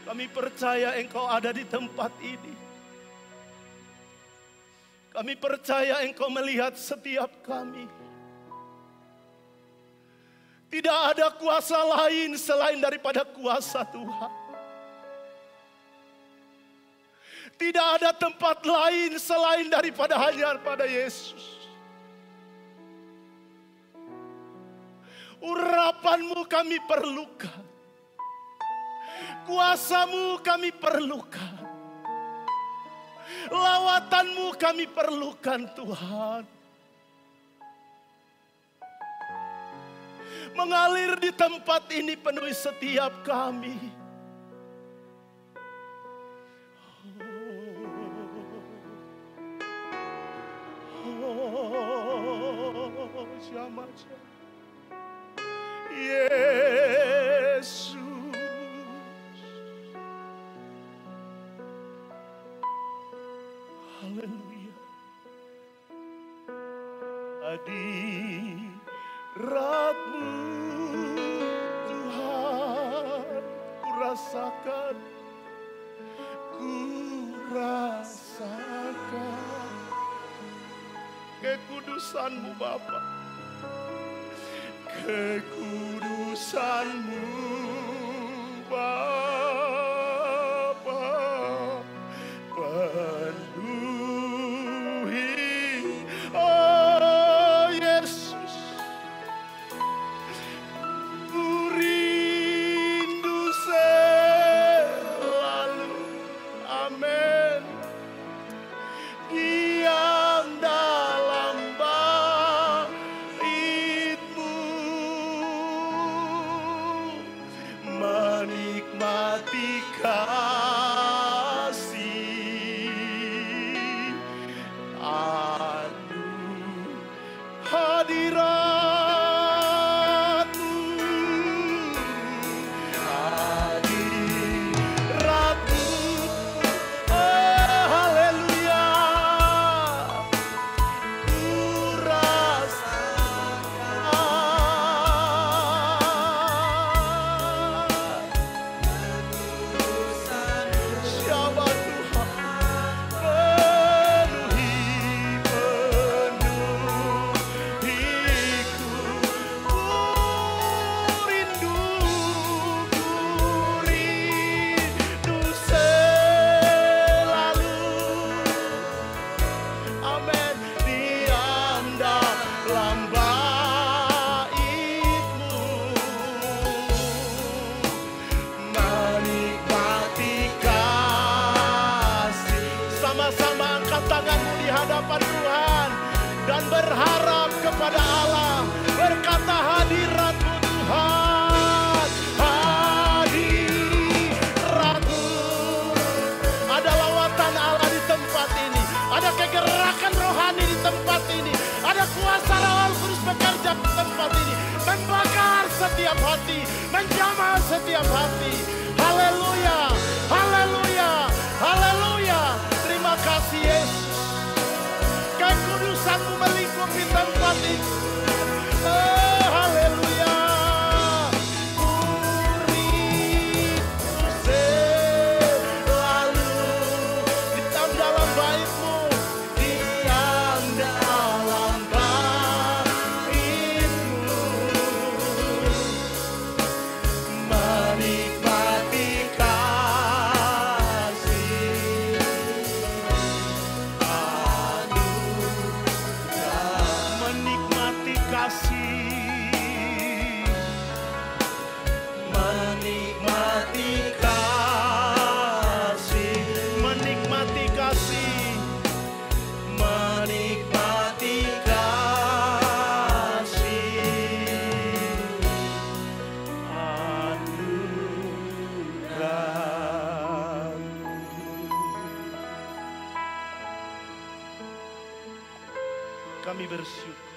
Kami percaya Engkau ada di tempat ini. Kami percaya Engkau melihat setiap kami. Tidak ada kuasa lain selain daripada kuasa Tuhan. Tidak ada tempat lain selain daripada hanya pada Yesus. Urapan-Mu kami perlukan. Kuasa-Mu kami perlukan. Lawatan-Mu kami perlukan Tuhan. Mengalir di tempat ini penuhi setiap kami. Yesus. Haleluya. Hadirat-Mu Tuhan, ku rasakan kekudusan-Mu Bapa. Kekudusan-Mu Bapa penuhi, oh Yesus, ku rindu selalu, amin, diam dalam bait-Mu, menikmati kasih. Aduh, hadirat-Mu, hadirat-Mu, oh haleluya, ku rasakan siapa Tuhan penuhiku. Ku rindu selalu, amin, diam dalam bait-Mu, menikmati kasih. Sama-sama angkat tanganmu di hadapan Tuhan dan berharap kepada Allah. Berkata, hadirat-Mu Tuhan, hadirat-Mu. Ada lawatan Allah di tempat ini. Ada kegerakan rohani di tempat ini. Ada kuasa Roh Kudus bekerja di tempat ini. Membakar setiap hati, menjamah setiap hati. Haleluya, haleluya, haleluya. Terima kasih Yesus. Kekudusan-Mu melingkupi tempat ini. Oh, haleluya. Ku rindu selalu diam dalam bait-Mu, diam dalam bait-Mu, menikmati kasih. Menikmati kasih, menikmati kasih, menikmati kasih, menikmati kasih. Anugerah-Mu. Kami bersyukur.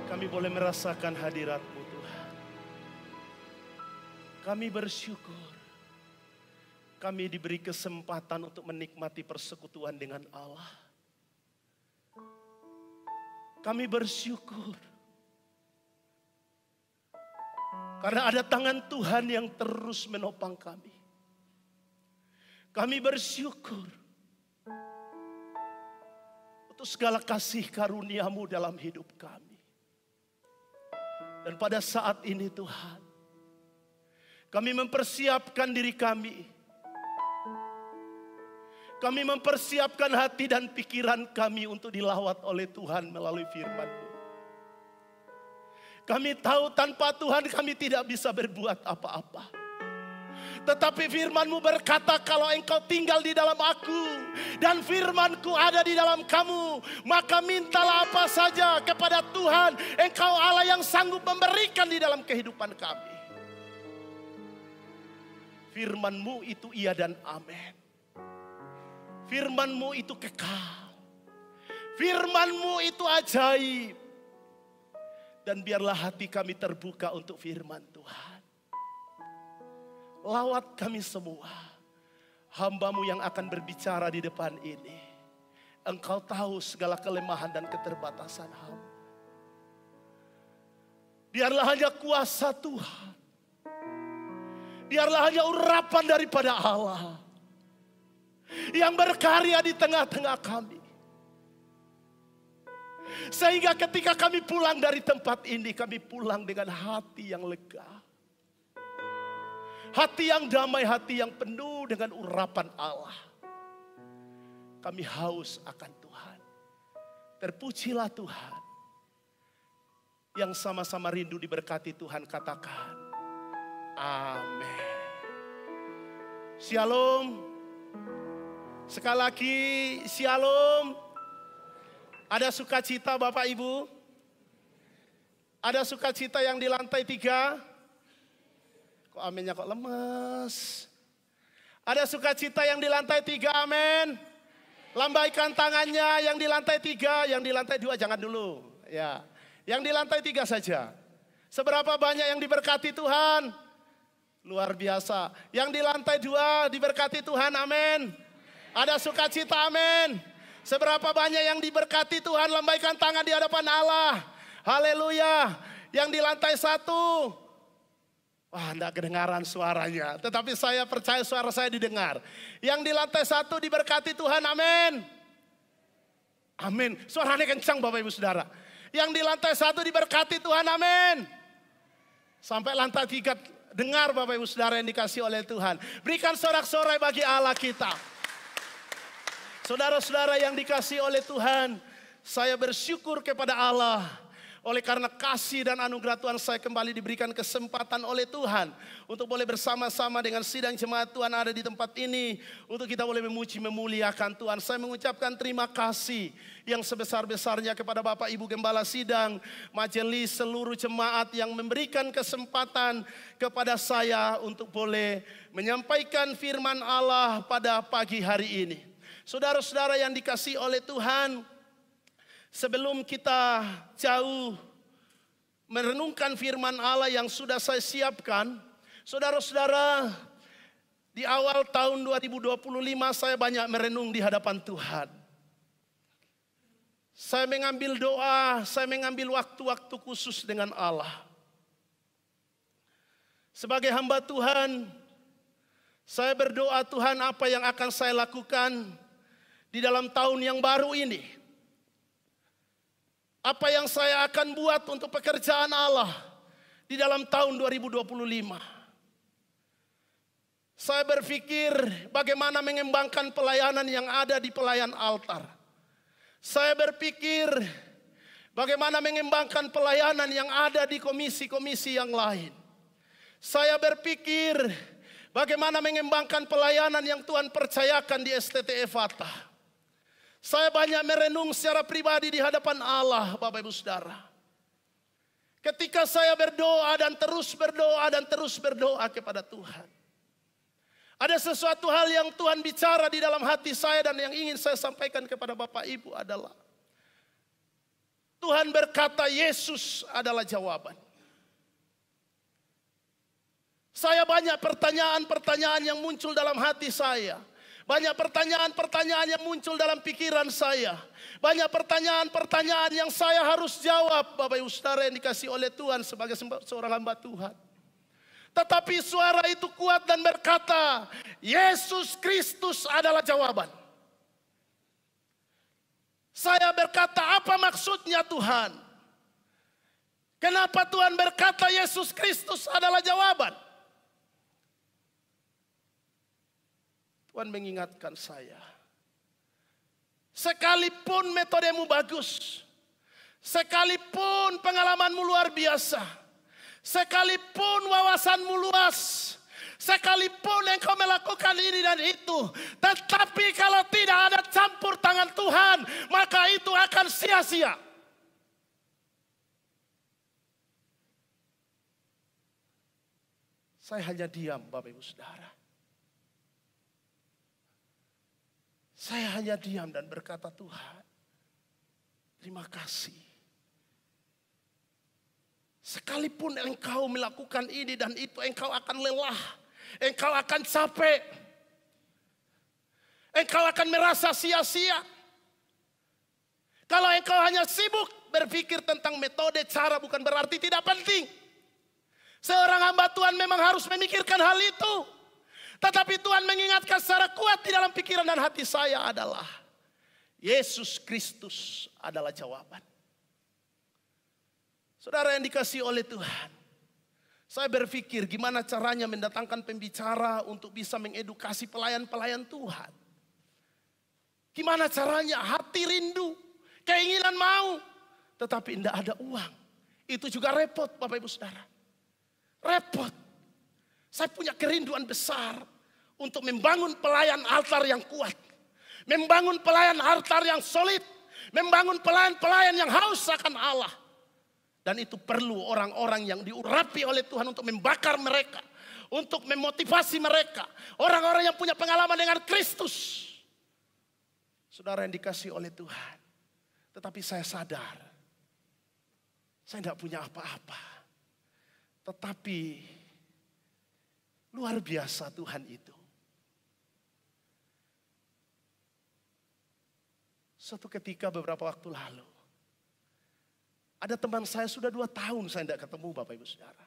Kami boleh merasakan hadirat-Mu Tuhan. Kami bersyukur. Kami diberi kesempatan untuk menikmati persekutuan dengan Allah. Kami bersyukur Karena ada tangan Tuhan yang terus menopang kami. Kami bersyukur untuk segala kasih karunia-Mu dalam hidup kami. Dan pada saat ini Tuhan, kami mempersiapkan diri kami. Kami mempersiapkan hati dan pikiran kami untuk dilawat oleh Tuhan melalui firman-Mu. Kami tahu tanpa Tuhan kami tidak bisa berbuat apa-apa. Tetapi firman-Mu berkata kalau Engkau tinggal di dalam aku dan firman-Ku ada di dalam kamu, maka mintalah apa saja kepada Tuhan. Engkau Allah yang sanggup memberikan di dalam kehidupan kami. Firman-Mu itu iya dan amin. Firman-Mu itu kekal. Firman-Mu itu ajaib. Dan biarlah hati kami terbuka untuk firman Tuhan. Lawat kami semua. Hamba-Mu yang akan berbicara di depan ini. Engkau tahu segala kelemahan dan keterbatasan hamba. Biarlah hanya kuasa Tuhan. Biarlah hanya urapan daripada Allah yang berkarya di tengah-tengah kami. Sehingga ketika kami pulang dari tempat ini, kami pulang dengan hati yang lega. Hati yang damai, hati yang penuh dengan urapan Allah. Kami haus akan Tuhan. Terpujilah Tuhan. Yang sama-sama rindu diberkati Tuhan, katakan amin. Shalom. Sekali lagi shalom. Ada sukacita Bapak Ibu? Ada sukacita yang di lantai 3? Kok aminnya kok lemes? Ada sukacita yang di lantai 3, amin. Lambaikan tangannya yang di lantai 3, yang di lantai 2 jangan dulu. Ya, yang di lantai 3 saja. Seberapa banyak yang diberkati Tuhan? Luar biasa. Yang di lantai 2 diberkati Tuhan, amin. Ada sukacita, amin. Seberapa banyak yang diberkati Tuhan, lambaikan tangan di hadapan Allah. Haleluya. Yang di lantai 1, wah enggak kedengaran suaranya. Tetapi saya percaya suara saya didengar. Yang di lantai 1 diberkati Tuhan, amin. Amin. Suaranya kencang Bapak Ibu Saudara. Yang di lantai 1 diberkati Tuhan, amin. Sampai lantai 3 dengar Bapak Ibu Saudara yang dikasih oleh Tuhan. Berikan sorak-sorai bagi Allah kita. Saudara-saudara yang dikasih oleh Tuhan, saya bersyukur kepada Allah. Oleh karena kasih dan anugerah Tuhan, saya kembali diberikan kesempatan oleh Tuhan untuk boleh bersama-sama dengan sidang jemaat Tuhan ada di tempat ini. Untuk kita boleh memuji, memuliakan Tuhan. Saya mengucapkan terima kasih yang sebesar-besarnya kepada Bapak Ibu Gembala Sidang, majelis, seluruh jemaat yang memberikan kesempatan kepada saya untuk boleh menyampaikan firman Allah pada pagi hari ini. Saudara-saudara yang dikasihi oleh Tuhan, sebelum kita jauh merenungkan firman Allah yang sudah saya siapkan, saudara-saudara, di awal tahun 2025 saya banyak merenung di hadapan Tuhan. Saya mengambil doa, saya mengambil waktu-waktu khusus dengan Allah. Sebagai hamba Tuhan, saya berdoa, Tuhan, apa yang akan saya lakukan di dalam tahun yang baru ini? Apa yang saya akan buat untuk pekerjaan Allah di dalam tahun 2025? Saya berpikir bagaimana mengembangkan pelayanan yang ada di pelayan altar. Saya berpikir bagaimana mengembangkan pelayanan yang ada di komisi-komisi yang lain. Saya berpikir bagaimana mengembangkan pelayanan yang Tuhan percayakan di STT Fatah. Saya banyak merenung secara pribadi di hadapan Allah, Bapak Ibu Saudara. Ketika saya berdoa dan terus berdoa kepada Tuhan. Ada sesuatu hal yang Tuhan bicara di dalam hati saya dan yang ingin saya sampaikan kepada Bapak Ibu adalah Tuhan berkata Yesus adalah jawaban. Saya banyak pertanyaan-pertanyaan yang muncul dalam hati saya. Banyak pertanyaan-pertanyaan yang muncul dalam pikiran saya. Banyak pertanyaan-pertanyaan yang saya harus jawab, Bapak Ibu Saudara yang dikasih oleh Tuhan sebagai seorang hamba Tuhan. Tetapi suara itu kuat dan berkata, Yesus Kristus adalah jawaban. Saya berkata, apa maksudnya Tuhan? Kenapa Tuhan berkata Yesus Kristus adalah jawaban? Tuhan mengingatkan saya. Sekalipun metodemu bagus, sekalipun pengalamanmu luar biasa, sekalipun wawasanmu luas, sekalipun engkau melakukan ini dan itu, tetapi kalau tidak ada campur tangan Tuhan, maka itu akan sia-sia. Saya hanya diam, Bapak Ibu Saudara. Saya hanya diam dan berkata, Tuhan, terima kasih. Sekalipun engkau melakukan ini dan itu, engkau akan lelah. Engkau akan capek. Engkau akan merasa sia-sia. Kalau engkau hanya sibuk berpikir tentang metode, cara, bukan berarti tidak penting. Seorang hamba Tuhan memang harus memikirkan hal itu. Tetapi Tuhan mengingatkan secara kuat di dalam pikiran dan hati saya adalah Yesus Kristus adalah jawaban. Saudara yang dikasihi oleh Tuhan, saya berpikir gimana caranya mendatangkan pembicara untuk bisa mengedukasi pelayan-pelayan Tuhan. Gimana caranya hati rindu, keinginan mau, tetapi tidak ada uang. Itu juga repot, Bapak Ibu Saudara. Repot. Saya punya kerinduan besar untuk membangun pelayan altar yang kuat. Membangun pelayan altar yang solid. Membangun pelayan-pelayan yang haus akan Allah. Dan itu perlu orang-orang yang diurapi oleh Tuhan untuk membakar mereka. Untuk memotivasi mereka. Orang-orang yang punya pengalaman dengan Kristus. Saudara yang dikasihi oleh Tuhan. Tetapi saya sadar. Saya tidak punya apa-apa. Tetapi luar biasa Tuhan itu. Suatu ketika beberapa waktu lalu. Ada teman saya sudah 2 tahun saya tidak ketemu, Bapak Ibu Saudara.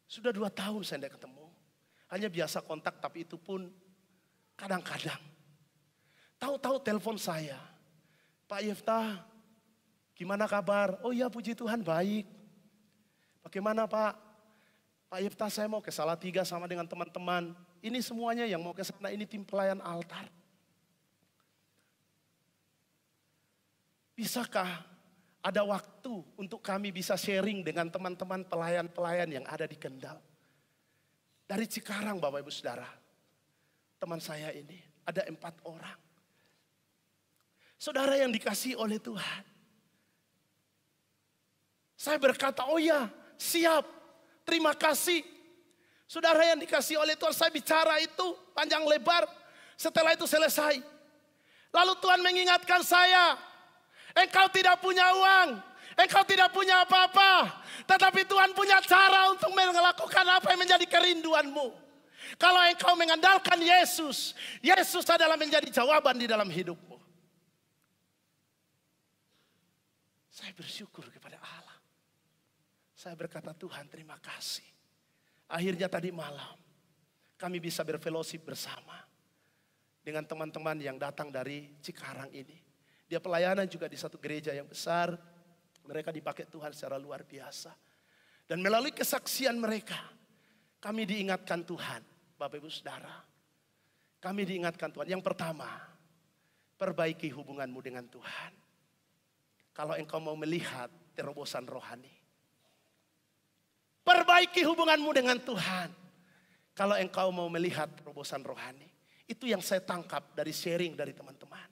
Sudah 2 tahun saya tidak ketemu. Hanya biasa kontak, tapi itu pun kadang-kadang. Tahu-tahu telepon saya. Pak Yeftah, gimana kabar? Oh iya, puji Tuhan baik. Bagaimana Pak? Pak Yeftah, saya mau ke Salatiga sama dengan teman-teman. Ini semuanya yang mau ke sana, ini tim pelayan altar. Bisakah ada waktu untuk kami bisa sharing dengan teman-teman pelayan-pelayan yang ada di Kendal? Dari Cikarang, Bapak Ibu Saudara. Teman saya ini ada 4 orang. Saudara yang dikasihi oleh Tuhan. Saya berkata, oh ya, siap. Terima kasih. Saudara yang dikasihi oleh Tuhan, saya bicara itu panjang lebar. Setelah itu selesai. Lalu Tuhan mengingatkan saya, engkau tidak punya uang, engkau tidak punya apa-apa. Tetapi Tuhan punya cara untuk melakukan apa yang menjadi kerinduanmu. Kalau engkau mengandalkan Yesus, Yesus adalah menjadi jawaban di dalam hidupmu. Saya bersyukur kepada Allah. Saya berkata, Tuhan terima kasih. Akhirnya tadi malam kami bisa berfellowship bersama dengan teman-teman yang datang dari Cikarang ini. Dia pelayanan juga di satu gereja yang besar. Mereka dipakai Tuhan secara luar biasa. Dan melalui kesaksian mereka, kami diingatkan Tuhan, Bapak Ibu Saudara. Kami diingatkan Tuhan. Yang pertama, perbaiki hubunganmu dengan Tuhan. Kalau engkau mau melihat terobosan rohani. Perbaiki hubunganmu dengan Tuhan. Kalau engkau mau melihat terobosan rohani. Itu yang saya tangkap dari sharing dari teman-teman.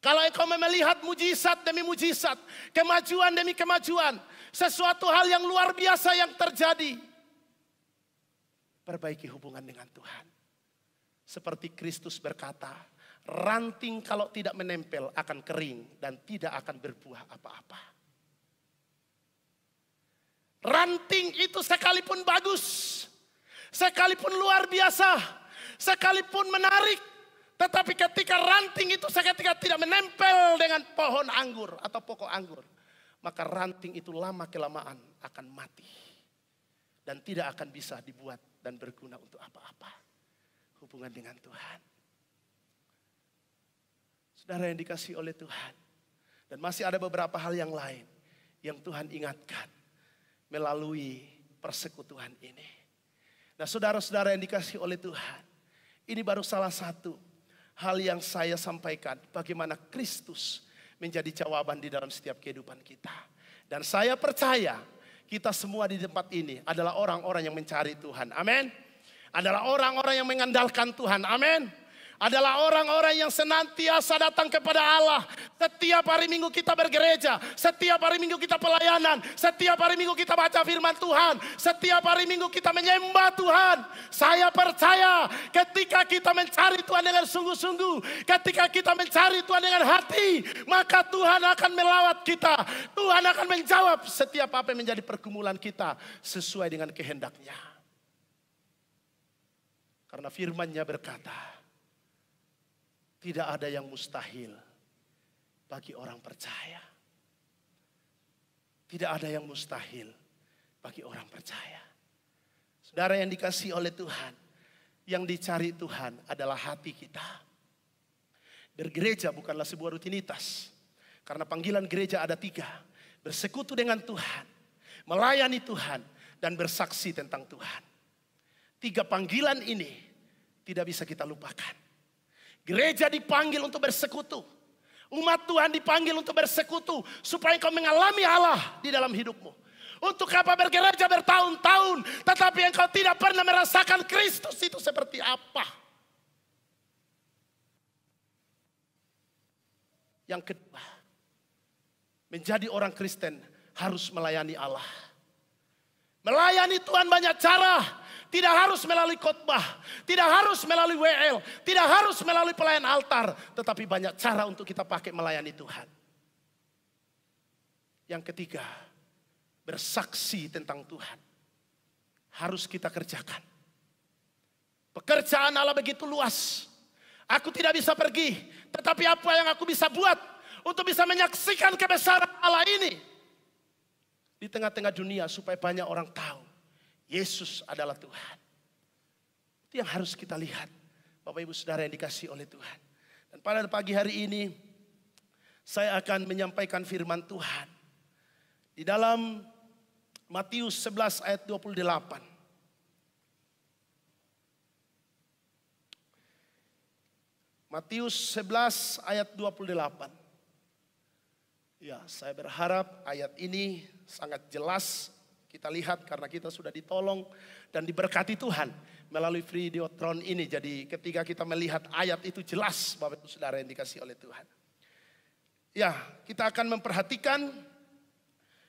Kalau engkau melihat mujizat demi mujizat, kemajuan demi kemajuan, sesuatu hal yang luar biasa yang terjadi. Perbaiki hubungan dengan Tuhan. Seperti Kristus berkata, ranting kalau tidak menempel akan kering dan tidak akan berbuah apa-apa. Ranting itu sekalipun bagus, sekalipun luar biasa, sekalipun menarik. Tetapi ketika ranting itu seketika tidak menempel dengan pohon anggur atau pokok anggur, maka ranting itu lama kelamaan akan mati. Dan tidak akan bisa dibuat dan berguna untuk apa-apa. Hubungan dengan Tuhan. Saudara yang dikasihi oleh Tuhan. Dan masih ada beberapa hal yang lain yang Tuhan ingatkan melalui persekutuan ini. Nah, saudara-saudara yang dikasihi oleh Tuhan, ini baru salah satu hal yang saya sampaikan, bagaimana Kristus menjadi jawaban di dalam setiap kehidupan kita. Dan saya percaya kita semua di tempat ini adalah orang-orang yang mencari Tuhan. Amin. Adalah orang-orang yang mengandalkan Tuhan. Amin. Adalah orang-orang yang senantiasa datang kepada Allah. Setiap hari Minggu kita bergereja. Setiap hari Minggu kita pelayanan. Setiap hari Minggu kita baca firman Tuhan. Setiap hari Minggu kita menyembah Tuhan. Saya percaya ketika kita mencari Tuhan dengan sungguh-sungguh. Ketika kita mencari Tuhan dengan hati. Maka Tuhan akan melawat kita. Tuhan akan menjawab setiap apa yang menjadi pergumulan kita. Sesuai dengan kehendaknya. Karena firman-Nya berkata, tidak ada yang mustahil bagi orang percaya. Tidak ada yang mustahil bagi orang percaya. Saudara yang dikasihi oleh Tuhan, yang dicari Tuhan adalah hati kita. Bergereja bukanlah sebuah rutinitas. Karena panggilan gereja ada 3. Bersekutu dengan Tuhan, melayani Tuhan, dan bersaksi tentang Tuhan. 3 panggilan ini tidak bisa kita lupakan. Gereja dipanggil untuk bersekutu. Umat Tuhan dipanggil untuk bersekutu. Supaya engkau mengalami Allah di dalam hidupmu. Untuk apa bergereja bertahun-tahun. Tetapi engkau tidak pernah merasakan Kristus itu seperti apa. Yang kedua. Menjadi orang Kristen harus melayani Allah. Melayani Tuhan banyak cara. Tidak harus melalui khotbah, tidak harus melalui WL, tidak harus melalui pelayan altar. Tetapi banyak cara untuk kita pakai melayani Tuhan. Yang ketiga, bersaksi tentang Tuhan. Harus kita kerjakan. Pekerjaan Allah begitu luas. Aku tidak bisa pergi, tetapi apa yang aku bisa buat untuk bisa menyaksikan kebesaran Allah ini di tengah-tengah dunia supaya banyak orang tahu Yesus adalah Tuhan. Itu yang harus kita lihat, Bapak Ibu Saudara yang dikasihi oleh Tuhan. Dan pada pagi hari ini saya akan menyampaikan firman Tuhan di dalam Matius 11 ayat 28. Matius 11 ayat 28. Ya, saya berharap ayat ini sangat jelas kita lihat karena kita sudah ditolong dan diberkati Tuhan melalui Videotron ini. Jadi ketika kita melihat ayat itu jelas Bapak Ibu Saudara yang dikasihi oleh Tuhan. Ya, kita akan memperhatikan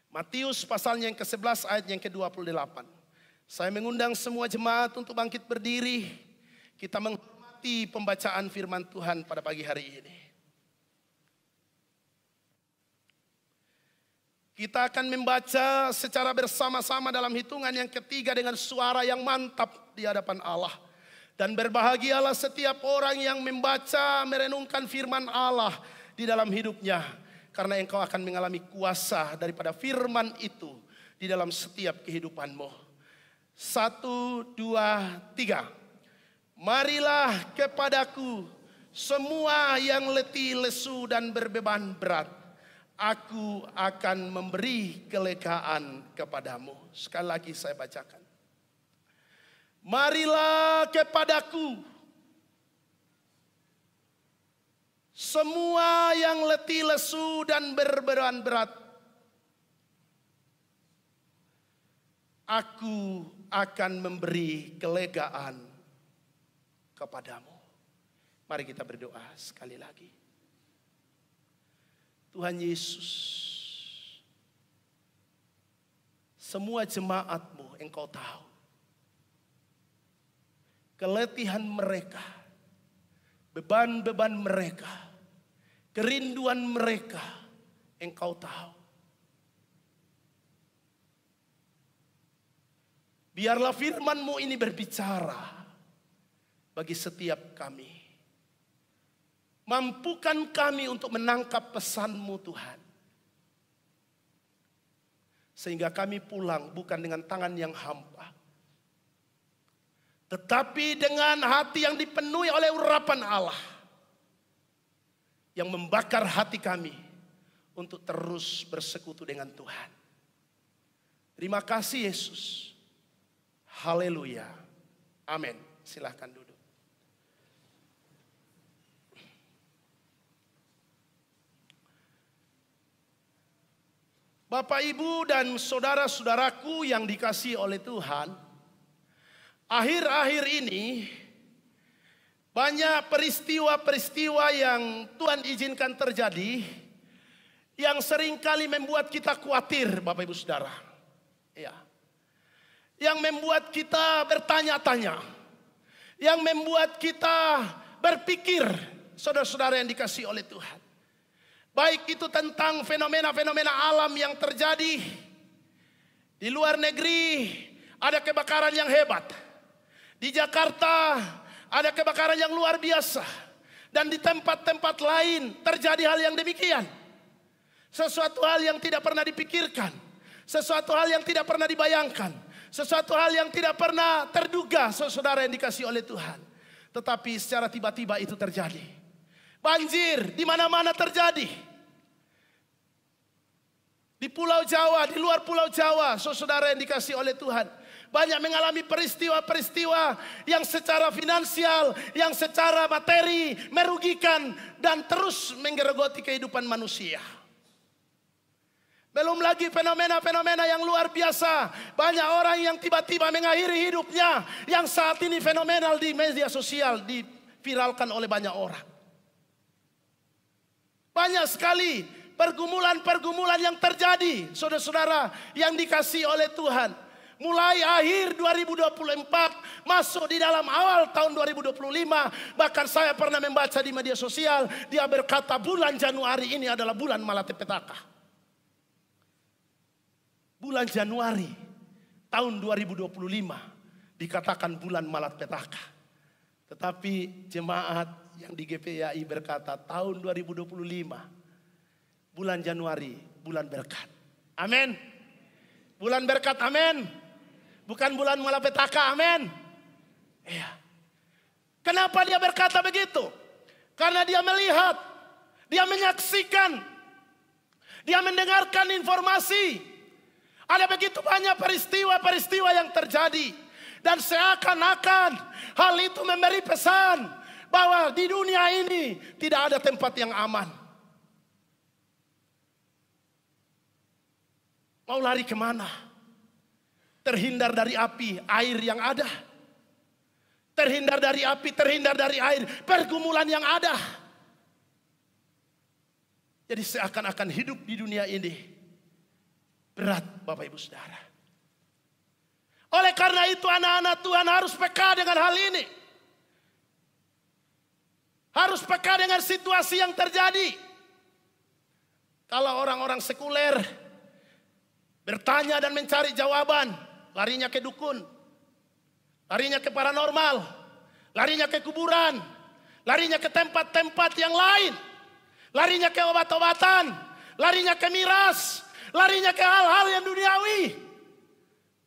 Matius pasalnya yang ke-11 ayat yang ke-28. Saya mengundang semua jemaat untuk bangkit berdiri. Kita menghormati pembacaan firman Tuhan pada pagi hari ini. Kita akan membaca secara bersama-sama dalam hitungan yang ketiga dengan suara yang mantap di hadapan Allah. Dan berbahagialah setiap orang yang membaca, merenungkan firman Allah di dalam hidupnya. Karena engkau akan mengalami kuasa daripada firman itu di dalam setiap kehidupanmu. 1, 2, 3. Marilah kepadaku semua yang letih, lesu dan berbeban berat. Aku akan memberi kelegaan kepadamu. Sekali lagi saya bacakan. Marilah kepadaku semua yang letih, lesu dan berbeban berat. Aku akan memberi kelegaan kepadamu. Mari kita berdoa sekali lagi. Tuhan Yesus, semua jemaat-Mu Engkau tahu keletihan mereka, beban-beban mereka, kerinduan mereka, Engkau tahu. Biarlah firman-Mu ini berbicara bagi setiap kami. Mampukan kami untuk menangkap pesan-Mu Tuhan. Sehingga kami pulang bukan dengan tangan yang hampa, tetapi dengan hati yang dipenuhi oleh urapan Allah, yang membakar hati kami untuk terus bersekutu dengan Tuhan. Terima kasih Yesus. Haleluya. Amin. Silahkan duduk. Bapak, Ibu, dan saudara-saudaraku yang dikasihi oleh Tuhan, akhir-akhir ini banyak peristiwa-peristiwa yang Tuhan izinkan terjadi yang seringkali membuat kita khawatir, Bapak Ibu Saudara. Ya. Yang membuat kita bertanya-tanya, yang membuat kita berpikir, saudara-saudara yang dikasihi oleh Tuhan. Baik itu tentang fenomena-fenomena alam yang terjadi. Di luar negeri ada kebakaran yang hebat. Di Jakarta ada kebakaran yang luar biasa. Dan di tempat-tempat lain terjadi hal yang demikian. Sesuatu hal yang tidak pernah dipikirkan. Sesuatu hal yang tidak pernah dibayangkan. Sesuatu hal yang tidak pernah terduga, saudara yang dikasihi oleh Tuhan. Tetapi secara tiba-tiba itu terjadi. Banjir di mana-mana terjadi. Di Pulau Jawa, di luar Pulau Jawa, saudara yang dikasihi oleh Tuhan, banyak mengalami peristiwa-peristiwa yang secara finansial, yang secara materi merugikan dan terus menggerogoti kehidupan manusia. Belum lagi fenomena-fenomena yang luar biasa. Banyak orang yang tiba-tiba mengakhiri hidupnya, yang saat ini fenomenal di media sosial, diviralkan oleh banyak orang. Banyak sekali pergumulan-pergumulan yang terjadi, saudara-saudara yang dikasihi oleh Tuhan. Mulai akhir 2024, masuk di dalam awal tahun 2025. Bahkan saya pernah membaca di media sosial, dia berkata bulan Januari ini adalah bulan malapetaka. Bulan Januari tahun 2025 dikatakan bulan malapetaka. Tetapi jemaat yang di GPIAI berkata tahun 2025 bulan Januari bulan berkat. Amin. Bulan berkat, amin. Bukan bulan malapetaka, amin. Iya. Kenapa dia berkata begitu? Karena dia melihat, dia menyaksikan, dia mendengarkan informasi. Ada begitu banyak peristiwa-peristiwa yang terjadi. Dan seakan-akan hal itu memberi pesan bahwa di dunia ini tidak ada tempat yang aman. Mau lari kemana? Terhindar dari api, air yang ada. Terhindar dari api, terhindar dari air, pergumulan yang ada. Jadi seakan-akan hidup di dunia ini berat, Bapak Ibu Saudara. Oleh karena itu anak-anak Tuhan harus peka dengan hal ini. Harus peka dengan situasi yang terjadi. Kalau orang-orang sekuler bertanya dan mencari jawaban, larinya ke dukun, larinya ke paranormal, larinya ke kuburan, larinya ke tempat-tempat yang lain, larinya ke obat-obatan, larinya ke miras, larinya ke hal-hal yang duniawi.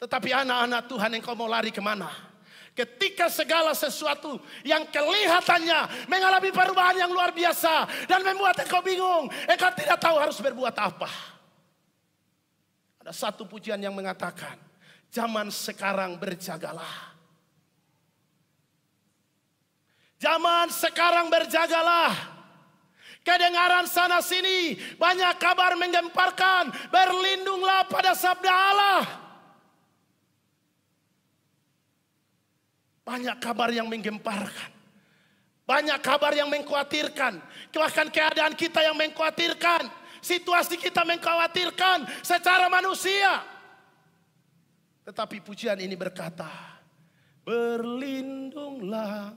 Tetapi anak-anak Tuhan, engkau mau lari kemana? Ketika segala sesuatu yang kelihatannya mengalami perubahan yang luar biasa dan membuat engkau bingung, engkau tidak tahu harus berbuat apa. Ada satu pujian yang mengatakan, zaman sekarang berjagalah. Zaman sekarang berjagalah. Kedengaran sana sini banyak kabar menggemparkan, berlindunglah pada sabda Allah. Banyak kabar yang menggemparkan. Banyak kabar yang mengkhawatirkan. Bahkan keadaan kita yang mengkhawatirkan. Situasi kita mengkhawatirkan secara manusia. Tetapi pujian ini berkata, berlindunglah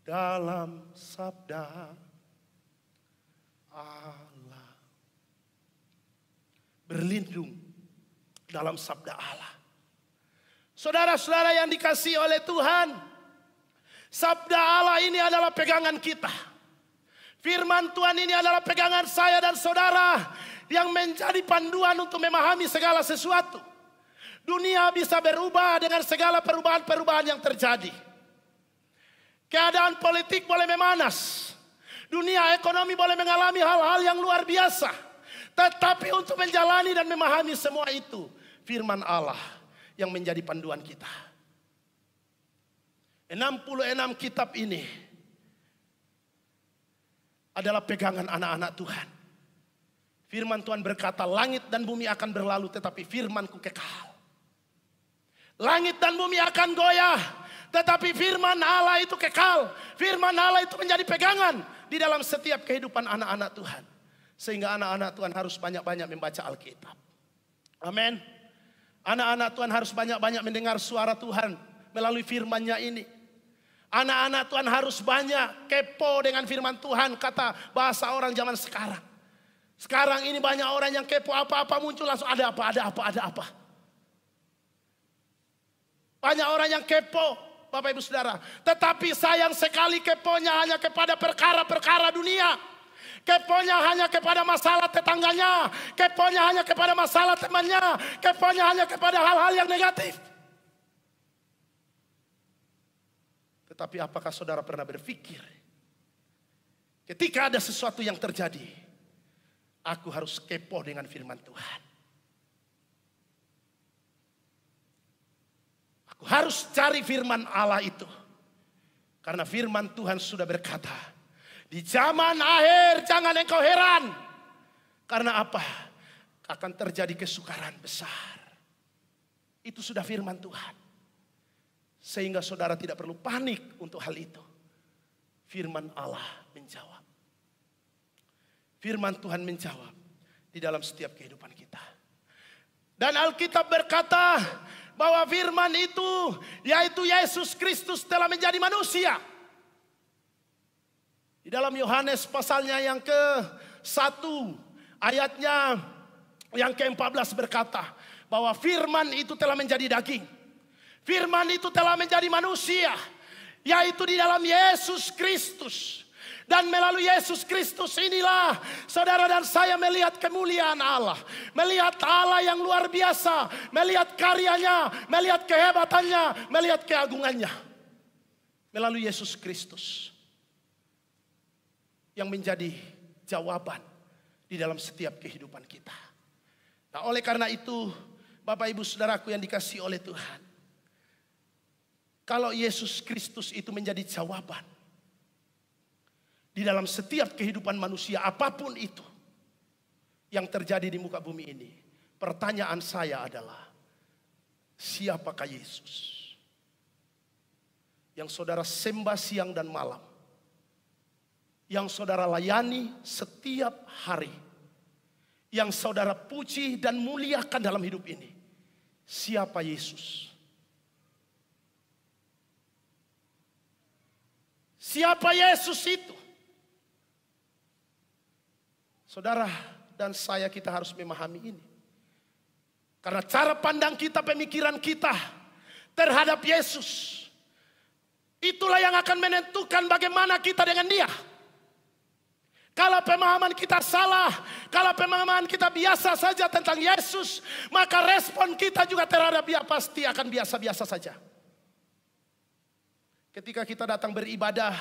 dalam sabda Allah. Berlindung dalam sabda Allah. Saudara-saudara yang dikasihi oleh Tuhan, Sabda Allah ini adalah pegangan kita. Firman Tuhan ini adalah pegangan saya dan saudara yang menjadi panduan untuk memahami segala sesuatu. Dunia bisa berubah dengan segala perubahan-perubahan yang terjadi. Keadaan politik boleh memanas. Dunia ekonomi boleh mengalami hal-hal yang luar biasa. Tetapi untuk menjalani dan memahami semua itu, firman Allah yang menjadi panduan kita. 66 kitab ini adalah pegangan anak-anak Tuhan. Firman Tuhan berkata, langit dan bumi akan berlalu tetapi firman-Ku kekal. Langit dan bumi akan goyah, tetapi firman Allah itu kekal. Firman Allah itu menjadi pegangan di dalam setiap kehidupan anak-anak Tuhan. Sehingga anak-anak Tuhan harus banyak-banyak membaca Alkitab. Amin. Anak-anak Tuhan harus banyak-banyak mendengar suara Tuhan melalui firman-Nya ini. Anak-anak Tuhan harus banyak kepo dengan firman Tuhan, kata bahasa orang zaman sekarang. Sekarang ini banyak orang yang kepo, apa-apa muncul langsung ada apa. Banyak orang yang kepo, Bapak Ibu Saudara. Tetapi sayang sekali keponya hanya kepada perkara-perkara dunia. Keponya hanya kepada masalah tetangganya. Keponya hanya kepada masalah temannya. Keponya hanya kepada hal-hal yang negatif. Tetapi apakah saudara pernah berpikir, ketika ada sesuatu yang terjadi, aku harus kepo dengan firman Tuhan. Aku harus cari firman Allah itu. Karena firman Tuhan sudah berkata, di zaman akhir jangan engkau heran. Karena apa? Akan terjadi kesukaran besar. Itu sudah firman Tuhan. Sehingga saudara tidak perlu panik untuk hal itu. Firman Allah menjawab. Firman Tuhan menjawab di dalam setiap kehidupan kita. Dan Alkitab berkata bahwa firman itu, yaitu Yesus Kristus, telah menjadi manusia. Di dalam Yohanes pasalnya yang ke-1 ayatnya yang ke-14 berkata bahwa firman itu telah menjadi daging. Firman itu telah menjadi manusia, yaitu di dalam Yesus Kristus. Dan melalui Yesus Kristus inilah saudara dan saya melihat kemuliaan Allah. Melihat Allah yang luar biasa. Melihat karyanya, melihat kehebatannya, melihat keagungannya. Melalui Yesus Kristus. Yang menjadi jawaban di dalam setiap kehidupan kita. Nah, oleh karena itu, Bapak Ibu Saudaraku yang dikasihi oleh Tuhan. Kalau Yesus Kristus itu menjadi jawaban di dalam setiap kehidupan manusia apapun itu yang terjadi di muka bumi ini, pertanyaan saya adalah, siapakah Yesus yang saudara sembah siang dan malam, yang saudara layani setiap hari, yang saudara puji dan muliakan dalam hidup ini? Siapa Yesus? Siapa Yesus itu? Saudara dan saya, kita harus memahami ini. Karena cara pandang kita, pemikiran kita terhadap Yesus, itulah yang akan menentukan bagaimana kita dengan Dia. Kalau pemahaman kita salah, kalau pemahaman kita biasa saja tentang Yesus, maka respon kita juga terhadap Dia pasti akan biasa-biasa saja. Ketika kita datang beribadah,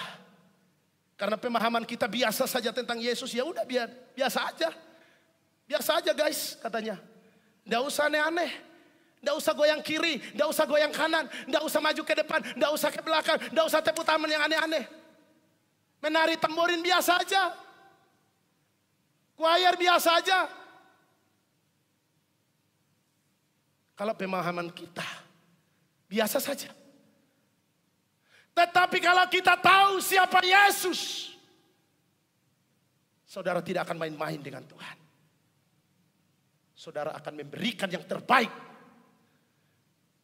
karena pemahaman kita biasa saja tentang Yesus, ya udah biasa aja. Biasa aja guys, katanya. Nggak usah aneh-aneh. Nggak usah goyang kiri, nggak usah goyang kanan, nggak usah maju ke depan, nggak usah ke belakang, nggak usah tepuk tangan yang aneh-aneh. Menari tamborin biasa aja. Choir biasa aja. Kalau pemahaman kita biasa saja. Tetapi kalau kita tahu siapa Yesus, saudara tidak akan main-main dengan Tuhan. Saudara akan memberikan yang terbaik.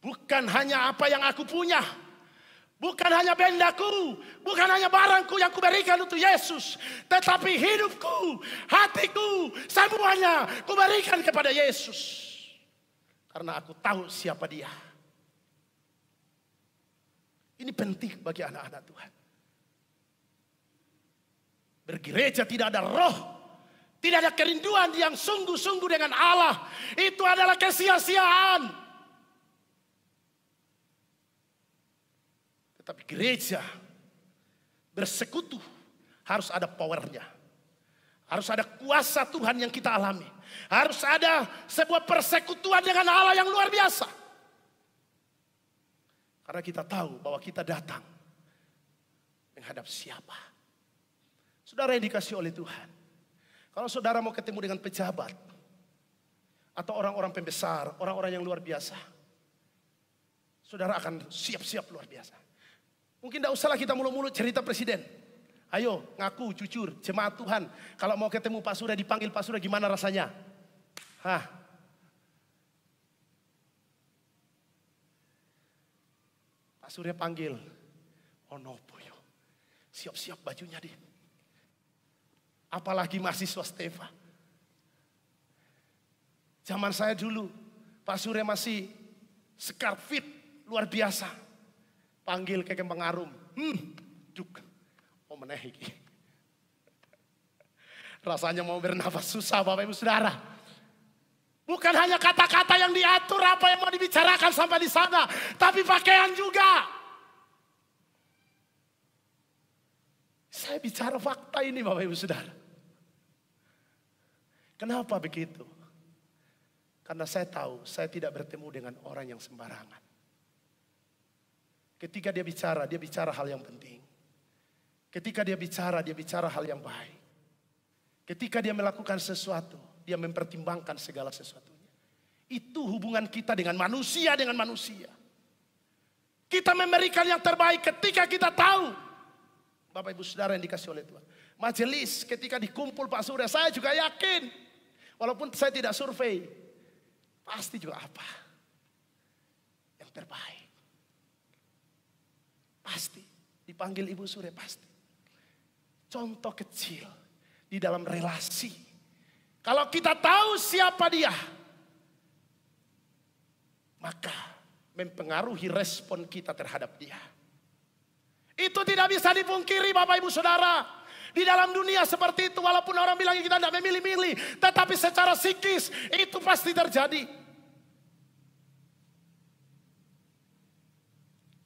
Bukan hanya apa yang aku punya. Bukan hanya bendaku. Bukan hanya barangku yang kuberikan untuk Yesus. Tetapi hidupku, hatiku, semuanya kuberikan kepada Yesus. Karena aku tahu siapa Dia. Ini penting bagi anak-anak Tuhan. Bergereja tidak ada roh, tidak ada kerinduan yang sungguh-sungguh dengan Allah. Itu adalah kesia-siaan. Tetapi gereja bersekutu harus ada powernya. Harus ada kuasa Tuhan yang kita alami. Harus ada sebuah persekutuan dengan Allah yang luar biasa. Karena kita tahu bahwa kita datang menghadap siapa. Saudara yang dikasih oleh Tuhan. Kalau saudara mau ketemu dengan pejabat. Atau orang-orang pembesar, orang-orang yang luar biasa. Saudara akan siap-siap luar biasa. Mungkin tidak usahlah kita mulu-mulu cerita presiden. Ayo ngaku jujur, jemaat Tuhan. Kalau mau ketemu Pak Surya, dipanggil Pak Surya, gimana rasanya? Pak Surya panggil. Oh nopo yo. Siap-siap bajunya deh. Apalagi mahasiswa Stefa. Zaman saya dulu, Pak Surya masih scarf fit, luar biasa. Panggil ke Kembang Arum. Duk. Oh meneh iki. Rasanya mau bernafas susah Bapak Ibu Saudara. Bukan hanya kata-kata yang diatur apa yang mau dibicarakan sampai di sana. Tapi pakaian juga. Saya bicara fakta ini Bapak Ibu Saudara. Kenapa begitu? Karena saya tahu saya tidak bertemu dengan orang yang sembarangan. Ketika dia bicara hal yang penting. Ketika dia bicara hal yang baik. Ketika dia melakukan sesuatu, dia mempertimbangkan segala sesuatunya. Itu hubungan kita dengan manusia. Kita memberikan yang terbaik ketika kita tahu. Bapak Ibu Saudara yang dikasih oleh Tuhan. Majelis ketika dikumpul Pak Surya, saya juga yakin. Walaupun saya tidak survei. Pasti juga apa? Yang terbaik. Pasti. Dipanggil Ibu Surya pasti. Contoh kecil. Di dalam relasi. Kalau kita tahu siapa dia. Maka mempengaruhi respon kita terhadap dia. Itu tidak bisa dipungkiri Bapak Ibu Saudara. Di dalam dunia seperti itu walaupun orang bilang kita tidak memilih-milih. Tetapi secara psikis itu pasti terjadi.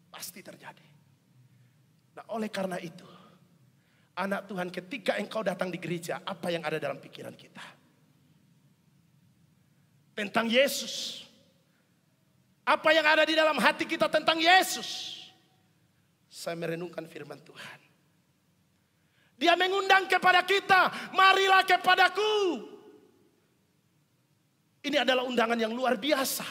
Pasti terjadi. Nah oleh karena itu. Anak Tuhan ketika engkau datang di gereja. Apa yang ada dalam pikiran kita? Tentang Yesus. Apa yang ada di dalam hati kita tentang Yesus? Saya merenungkan firman Tuhan. Dia mengundang kepada kita, marilah kepadaku. Ini adalah undangan yang luar biasa.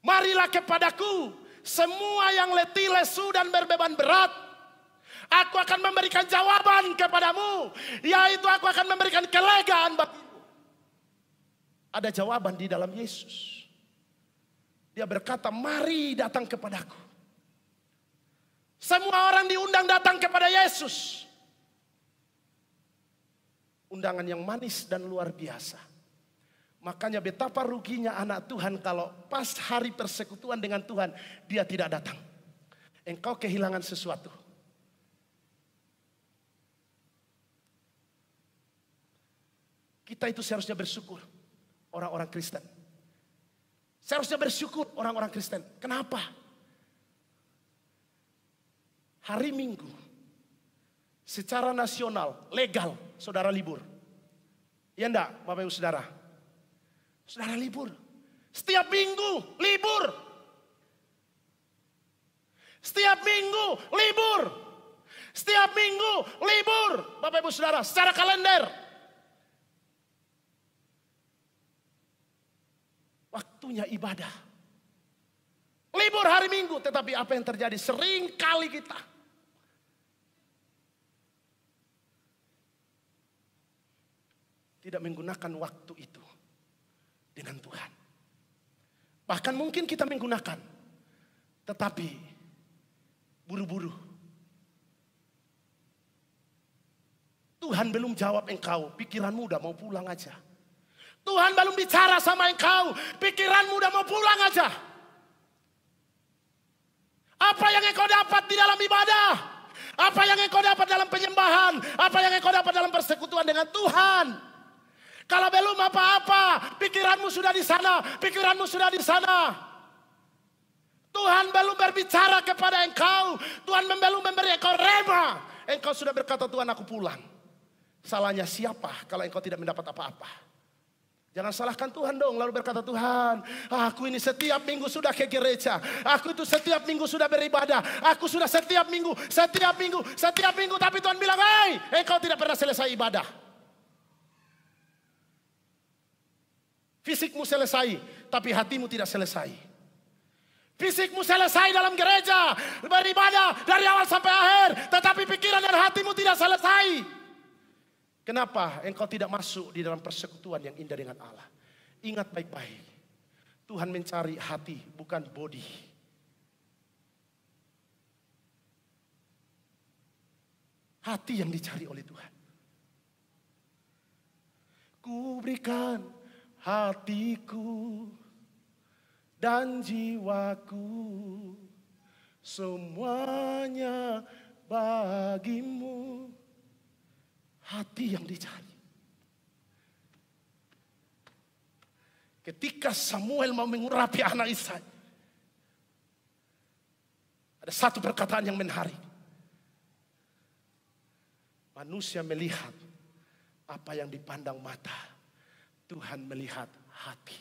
Marilah kepadaku, semua yang letih, lesu dan berbeban berat. Aku akan memberikan jawaban kepadamu, yaitu aku akan memberikan kelegaan bagimu. Ada jawaban di dalam Yesus. Dia berkata, mari datang kepadaku. Semua orang diundang datang kepada Yesus. Undangan yang manis dan luar biasa. Makanya betapa ruginya anak Tuhan kalau pas hari persekutuan dengan Tuhan dia tidak datang. Engkau kehilangan sesuatu. Kita itu seharusnya bersyukur orang-orang Kristen. Seharusnya bersyukur orang-orang Kristen. Kenapa? Hari Minggu secara nasional, legal, saudara libur. Ya enggak, Bapak Ibu Saudara? Saudara libur. Setiap minggu libur. Setiap minggu libur. Setiap minggu libur. Bapak Ibu Saudara, secara kalender. Waktunya ibadah. Libur hari Minggu, tetapi apa yang terjadi? Sering kali kita tidak menggunakan waktu itu dengan Tuhan. Bahkan mungkin kita menggunakan, tetapi buru-buru. Tuhan belum jawab engkau, pikiranmu udah mau pulang aja. Tuhan belum bicara sama engkau, pikiranmu udah mau pulang aja. Apa yang engkau dapat di dalam ibadah? Apa yang engkau dapat dalam penyembahan? Apa yang engkau dapat dalam persekutuan dengan Tuhan? Kalau belum apa-apa, pikiranmu sudah di sana, pikiranmu sudah di sana. Tuhan belum berbicara kepada engkau, Tuhan belum memberi engkau rema. Engkau sudah berkata, Tuhan aku pulang. Salahnya siapa kalau engkau tidak mendapat apa-apa? Jangan salahkan Tuhan dong, lalu berkata, Tuhan, aku ini setiap minggu sudah ke gereja. Aku itu setiap minggu sudah beribadah. Aku sudah setiap minggu. Tapi Tuhan bilang, hei, engkau tidak pernah selesai ibadah. Fisikmu selesai, tapi hatimu tidak selesai. Fisikmu selesai dalam gereja, beribadah dari awal sampai akhir, tetapi pikiran dan hatimu tidak selesai. Kenapa engkau tidak masuk di dalam persekutuan yang indah dengan Allah? Ingat baik-baik, Tuhan mencari hati, bukan body. Hati yang dicari oleh Tuhan. Ku berikan hatiku dan jiwaku, semuanya bagimu. Hati yang dicari. Ketika Samuel mau mengurapi anak Isai, ada satu perkataan yang menarik. Manusia melihat apa yang dipandang mata, Tuhan melihat hati.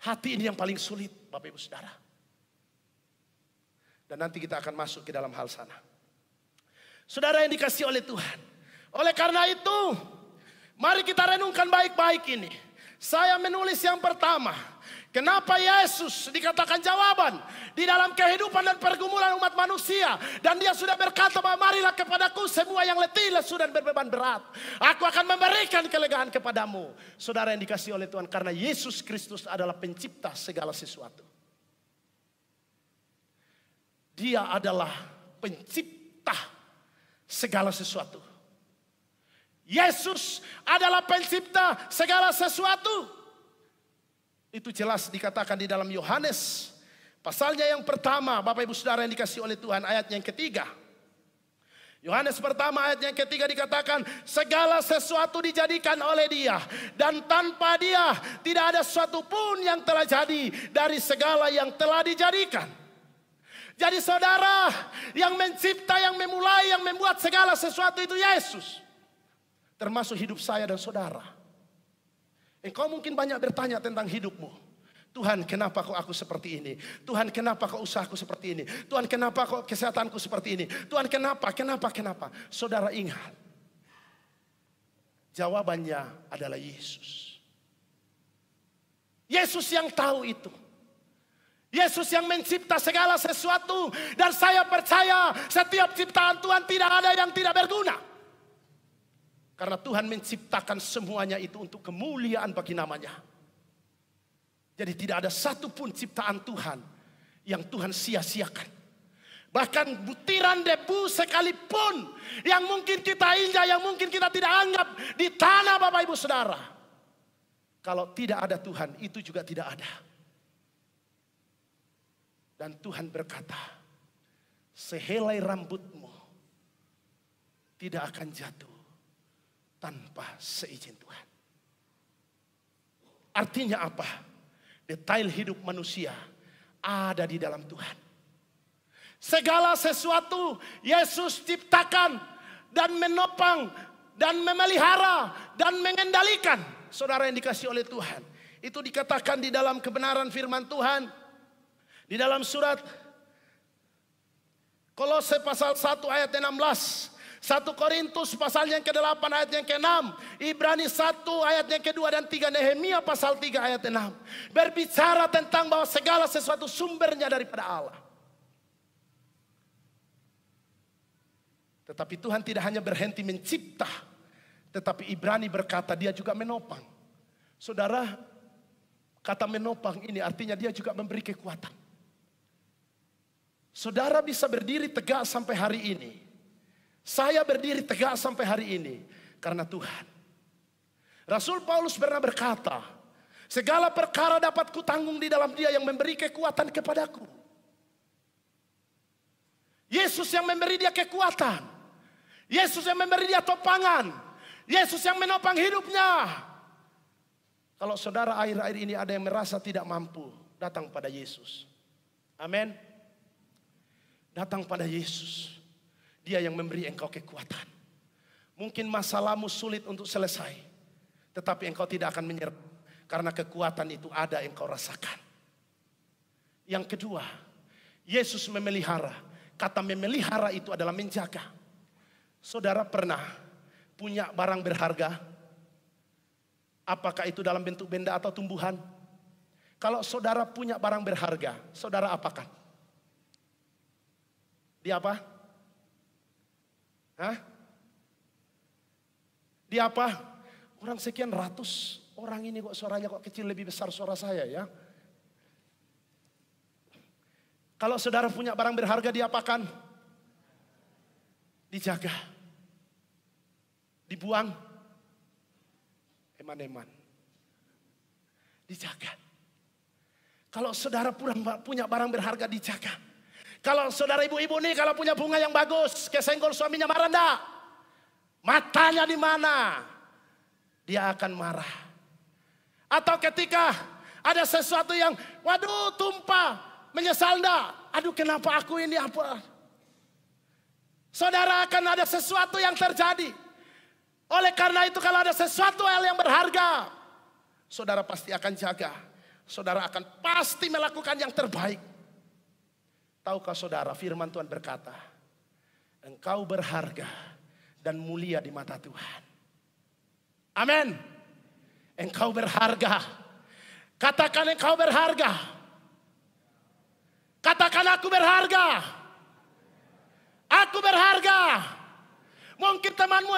Hati ini yang paling sulit, Bapak Ibu Saudara. Dan nanti kita akan masuk ke dalam hal sana. Saudara yang dikasihi oleh Tuhan. Oleh karena itu, mari kita renungkan baik-baik ini. Saya menulis yang pertama. Kenapa Yesus dikatakan jawaban di dalam kehidupan dan pergumulan umat manusia. Dan dia sudah berkata bahwa marilah kepadaku semua yang letih, lesu dan berbeban berat. Aku akan memberikan kelegaan kepadamu. Saudara yang dikasihi oleh Tuhan, karena Yesus Kristus adalah pencipta segala sesuatu. Dia adalah pencipta segala sesuatu. Yesus adalah pencipta segala sesuatu. Itu jelas dikatakan di dalam Yohanes pasalnya yang pertama, Bapak Ibu Saudara yang dikasihi oleh Tuhan, ayat yang ketiga. Yohanes pertama ayat yang ketiga dikatakan, segala sesuatu dijadikan oleh Dia, dan tanpa Dia tidak ada sesuatu pun yang telah jadi dari segala yang telah dijadikan. Jadi saudara, yang mencipta, yang memulai, yang membuat segala sesuatu itu Yesus. Termasuk hidup saya dan saudara. Engkau mungkin banyak bertanya tentang hidupmu. Tuhan, kenapa kok aku seperti ini? Tuhan, kenapa kok usahaku seperti ini? Tuhan, kenapa kok kesehatanku seperti ini? Tuhan, kenapa? Saudara ingat. Jawabannya adalah Yesus. Yesus yang tahu itu. Yesus yang mencipta segala sesuatu. Dan saya percaya setiap ciptaan Tuhan tidak ada yang tidak berguna. Karena Tuhan menciptakan semuanya itu untuk kemuliaan bagi namanya. Jadi tidak ada satupun ciptaan Tuhan yang Tuhan sia-siakan. Bahkan butiran debu sekalipun yang mungkin kita injak, yang mungkin kita tidak anggap di tanah Bapak Ibu Saudara. Kalau tidak ada Tuhan, itu juga tidak ada. Dan Tuhan berkata, sehelai rambutmu tidak akan jatuh tanpa seizin Tuhan. Artinya apa? Detail hidup manusia ada di dalam Tuhan. Segala sesuatu Yesus ciptakan dan menopang dan memelihara dan mengendalikan. Saudara yang dikasihi oleh Tuhan. Itu dikatakan di dalam kebenaran firman Tuhan. Di dalam surat Kolose pasal 1 ayat 16. 1 Korintus pasal yang ke-8 ayat yang ke-6. Ibrani 1 ayat yang ke-2 dan 3. Nehemia pasal 3 ayat 6. Berbicara tentang bahwa segala sesuatu sumbernya daripada Allah. Tetapi Tuhan tidak hanya berhenti mencipta. Tetapi Ibrani berkata dia juga menopang. Saudara, kata menopang ini artinya dia juga memberi kekuatan. Saudara bisa berdiri tegak sampai hari ini. Saya berdiri tegak sampai hari ini karena Tuhan. Rasul Paulus pernah berkata, Segala perkara dapat kutanggung di dalam Dia yang memberi kekuatan kepadaku. Yesus yang memberi dia kekuatan. Yesus yang memberi dia topangan. Yesus yang menopang hidupnya. Kalau saudara akhir-akhir ini ada yang merasa tidak mampu, datang pada Yesus. Amin. Datang pada Yesus. Dia yang memberi engkau kekuatan. Mungkin masalahmu sulit untuk selesai, tetapi engkau tidak akan menyerah, karena kekuatan itu ada yang engkau rasakan. Yang kedua, Yesus memelihara. Kata memelihara itu adalah menjaga. Saudara pernah punya barang berharga? Apakah itu dalam bentuk benda atau tumbuhan? Kalau saudara punya barang berharga, saudara apakan? Dia apa? Hah? Dia apa? Orang sekian ratus orang ini kok suaranya kok kecil, lebih besar suara saya ya. Kalau saudara punya barang berharga, diapakan? Dijaga. Dibuang. Eman-eman. Dijaga. Kalau saudara punya barang berharga, dijaga. Kalau saudara ibu-ibu nih, kalau punya bunga yang bagus, kesenggol suaminya marah enggak? Matanya di mana? Dia akan marah. Atau ketika ada sesuatu yang, waduh tumpah, menyesal enggak? Aduh kenapa aku ini apa? Saudara akan ada sesuatu yang terjadi. Oleh karena itu kalau ada sesuatu hal yang berharga, saudara pasti akan jaga. Saudara akan pasti melakukan yang terbaik. Tahukah saudara, firman Tuhan berkata, engkau berharga dan mulia di mata Tuhan. Amin. Engkau berharga. Katakan engkau berharga. Katakan aku berharga. Aku berharga. Mungkin temanmu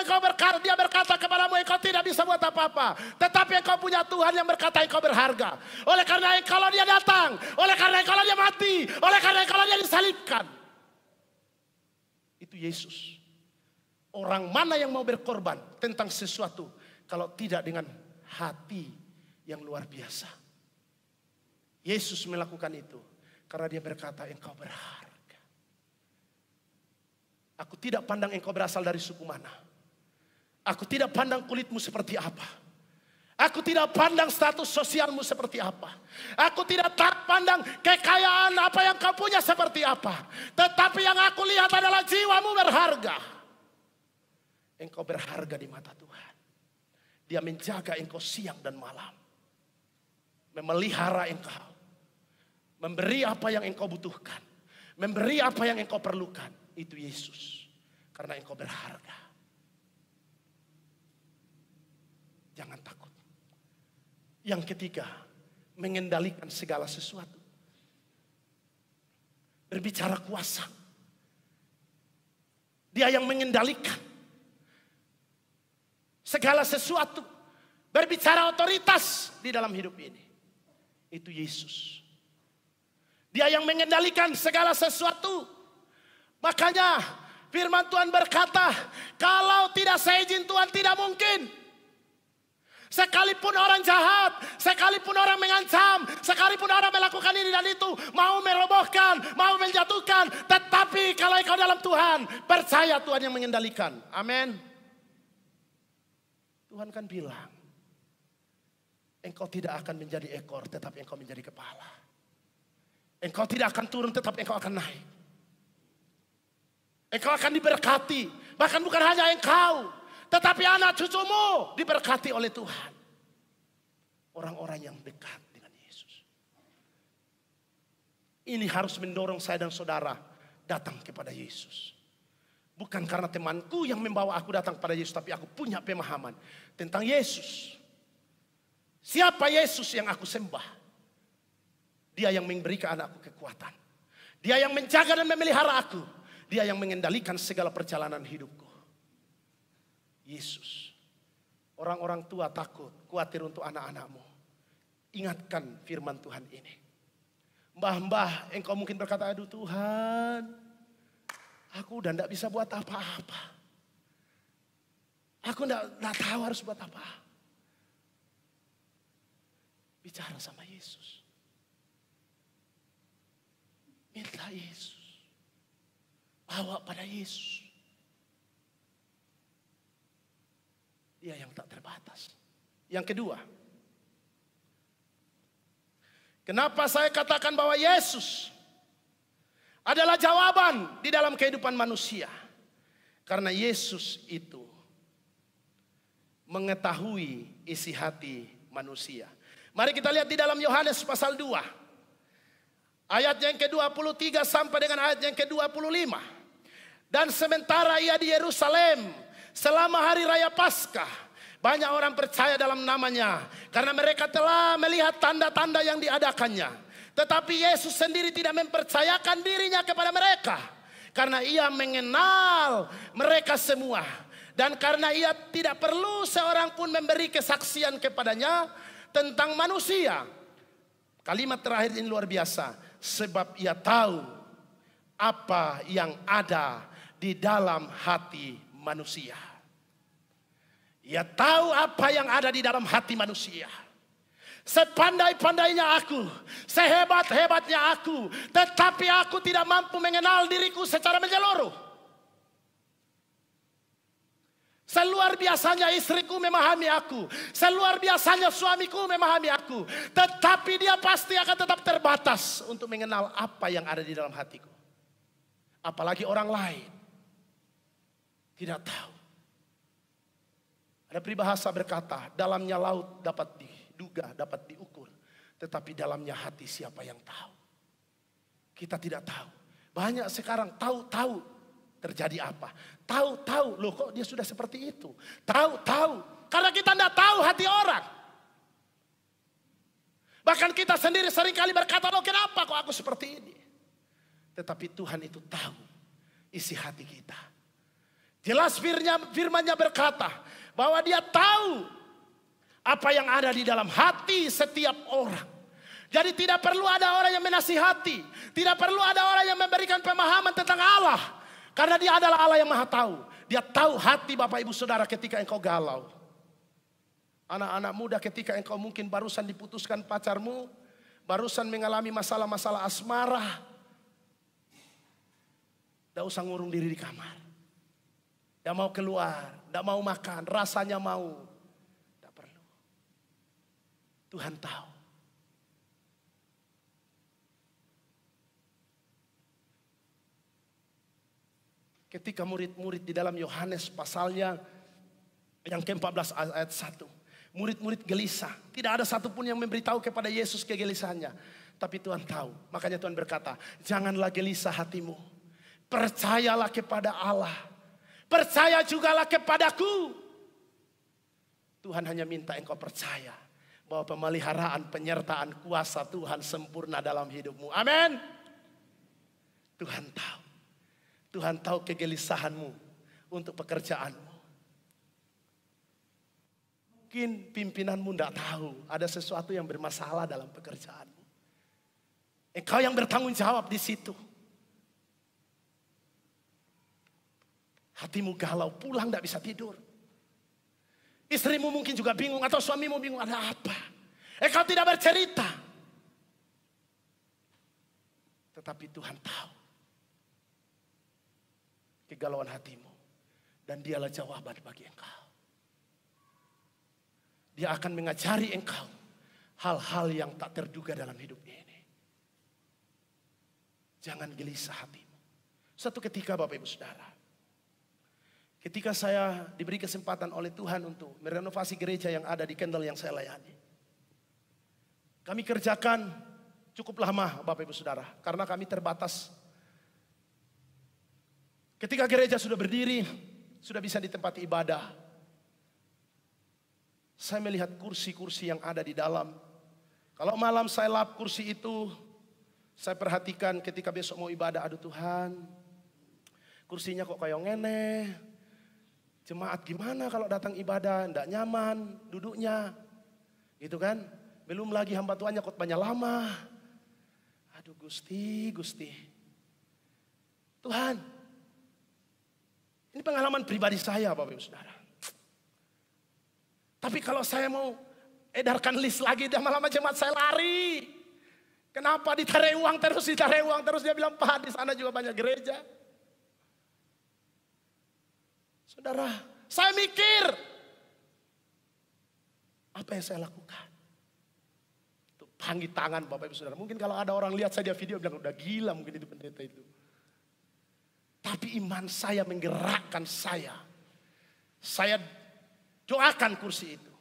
dia berkata kepadamu engkau tidak bisa buat apa-apa. Tetapi engkau punya Tuhan yang berkata engkau berharga. Oleh karena kalau dia datang, oleh karena kalau dia mati, oleh karena kalau dia disalibkan. Itu Yesus. Orang mana yang mau berkorban tentang sesuatu kalau tidak dengan hati yang luar biasa. Yesus melakukan itu. Karena dia berkata engkau berharga. Aku tidak pandang engkau berasal dari suku mana. Aku tidak pandang kulitmu seperti apa. Aku tidak pandang status sosialmu seperti apa. Aku tidak pandang kekayaan apa yang kau punya seperti apa. Tetapi yang aku lihat adalah jiwamu berharga. Engkau berharga di mata Tuhan. Dia menjaga engkau siang dan malam. Memelihara engkau. Memberi apa yang engkau butuhkan. Memberi apa yang engkau perlukan. Itu Yesus. Karena engkau berharga. Jangan takut. Yang ketiga, mengendalikan segala sesuatu. Berbicara kuasa. Dia yang mengendalikan segala sesuatu. Berbicara otoritas di dalam hidup ini. Itu Yesus. Dia yang mengendalikan segala sesuatu. Makanya firman Tuhan berkata, kalau tidak seizin Tuhan tidak mungkin. Sekalipun orang jahat, sekalipun orang mengancam, sekalipun orang melakukan ini dan itu, mau merobohkan, mau menjatuhkan, tetapi kalau engkau dalam Tuhan, percaya Tuhan yang mengendalikan. Amin. Tuhan kan bilang, engkau tidak akan menjadi ekor, tetapi engkau menjadi kepala. Engkau tidak akan turun, tetapi engkau akan naik. Engkau akan diberkati. Bahkan bukan hanya engkau, tetapi anak cucumu diberkati oleh Tuhan. Orang-orang yang dekat dengan Yesus. Ini harus mendorong saya dan saudara datang kepada Yesus. Bukan karena temanku yang membawa aku datang kepada Yesus, tapi aku punya pemahaman tentang Yesus. Siapa Yesus yang aku sembah? Dia yang memberikan anakku kekuatan. Dia yang menjaga dan memelihara aku. Dia yang mengendalikan segala perjalanan hidupku. Yesus. Orang-orang tua takut, khawatir untuk anak-anakmu. Ingatkan firman Tuhan ini. Mbah-mbah, engkau mungkin berkata, aduh Tuhan, aku udah tidak bisa buat apa-apa. Aku tidak tahu harus buat apa. Bicara sama Yesus. Minta Yesus. Bawa pada Yesus. Dia yang tak terbatas. Yang kedua, kenapa saya katakan bahwa Yesus adalah jawaban di dalam kehidupan manusia? Karena Yesus itu mengetahui isi hati manusia. Mari kita lihat di dalam Yohanes pasal 2. Ayat yang ke-23 sampai dengan ayat yang ke-25. Dan sementara ia di Yerusalem selama hari raya Paskah, banyak orang percaya dalam namanya karena mereka telah melihat tanda-tanda yang diadakannya. Tetapi Yesus sendiri tidak mempercayakan dirinya kepada mereka karena ia mengenal mereka semua. Dan karena ia tidak perlu seorang pun memberi kesaksian kepadanya tentang manusia. Kalimat terakhir ini luar biasa. Sebab ia tahu apa yang ada di dalam hati manusia. Ia tahu apa yang ada di dalam hati manusia. Sepandai-pandainya aku, sehebat-hebatnya aku, tetapi aku tidak mampu mengenal diriku secara menyeluruh. Seluar biasanya istriku memahami aku, seluar biasanya suamiku memahami aku, tetapi dia pasti akan tetap terbatas untuk mengenal apa yang ada di dalam hatiku. Apalagi orang lain tidak tahu. Ada peribahasa berkata, dalamnya laut dapat diduga, dapat diukur, tetapi dalamnya hati siapa yang tahu? Kita tidak tahu. Banyak sekarang tahu-tahu terjadi apa? Tahu-tahu, loh kok dia sudah seperti itu? Tahu-tahu, karena kita tidak tahu hati orang. Bahkan kita sendiri seringkali berkata, loh kenapa kok aku seperti ini? Tetapi Tuhan itu tahu isi hati kita. Jelas firman-Nya berkata bahwa dia tahu apa yang ada di dalam hati setiap orang. Jadi tidak perlu ada orang yang menasihati, tidak perlu ada orang yang memberikan pemahaman tentang Allah, karena dia adalah Allah yang maha tahu. Dia tahu hati Bapak Ibu Saudara ketika engkau galau. Anak-anak muda ketika engkau mungkin barusan diputuskan pacarmu, barusan mengalami masalah-masalah asmara, tidak usah ngurung diri di kamar. Tidak mau keluar, tidak mau makan, rasanya mau. Tidak perlu. Tuhan tahu. Ketika murid-murid di dalam Yohanes pasalnya yang ke-14 ayat 1. Murid-murid gelisah. Tidak ada satupun yang memberitahu kepada Yesus kegelisahannya. Tapi Tuhan tahu. Makanya Tuhan berkata, janganlah gelisah hatimu. Percayalah kepada Allah. Percaya jugalah kepadaku. Tuhan hanya minta engkau percaya bahwa pemeliharaan, penyertaan, kuasa Tuhan sempurna dalam hidupmu. Amin. Tuhan tahu. Tuhan tahu kegelisahanmu untuk pekerjaanmu. Mungkin pimpinanmu tidak tahu ada sesuatu yang bermasalah dalam pekerjaanmu. Engkau yang bertanggung jawab di situ. Hatimu galau, pulang tidak bisa tidur. Istrimu mungkin juga bingung atau suamimu bingung, ada apa? Engkau tidak bercerita. Tetapi Tuhan tahu kegalauan hatimu. Dan dialah jawaban bagi engkau. Dia akan mengajari engkau hal-hal yang tak terduga dalam hidup ini. Jangan gelisah hatimu. Suatu ketika Bapak Ibu Saudara, ketika saya diberi kesempatan oleh Tuhan untuk merenovasi gereja yang ada di Kendal yang saya layani. Kami kerjakan cukup lama Bapak Ibu Saudara. Karena kami terbatas. Ketika gereja sudah berdiri, sudah bisa ditempati ibadah. Saya melihat kursi-kursi yang ada di dalam. Kalau malam saya lap kursi itu, saya perhatikan ketika besok mau ibadah, aduh Tuhan, kursinya kok kayak ngene. Jemaat gimana kalau datang ibadah, tidak nyaman duduknya, gitu kan? Belum lagi hamba Tuhannya khotbahnya lama. Aduh Gusti. Tuhan, ini pengalaman pribadi saya Bapak Ibu Saudara. Tapi kalau saya mau edarkan list lagi, lama-lama jemaat saya lari. Kenapa ditarik uang terus, dia bilang, Pak di sana juga banyak gereja. Saudara, saya mikir, apa yang saya lakukan? Tuh, panggil tangan Bapak Ibu Saudara. Mungkin kalau ada orang lihat saya di video bilang udah gila mungkin itu pendeta itu. Tapi iman saya menggerakkan saya. Saya doakan kursi itu.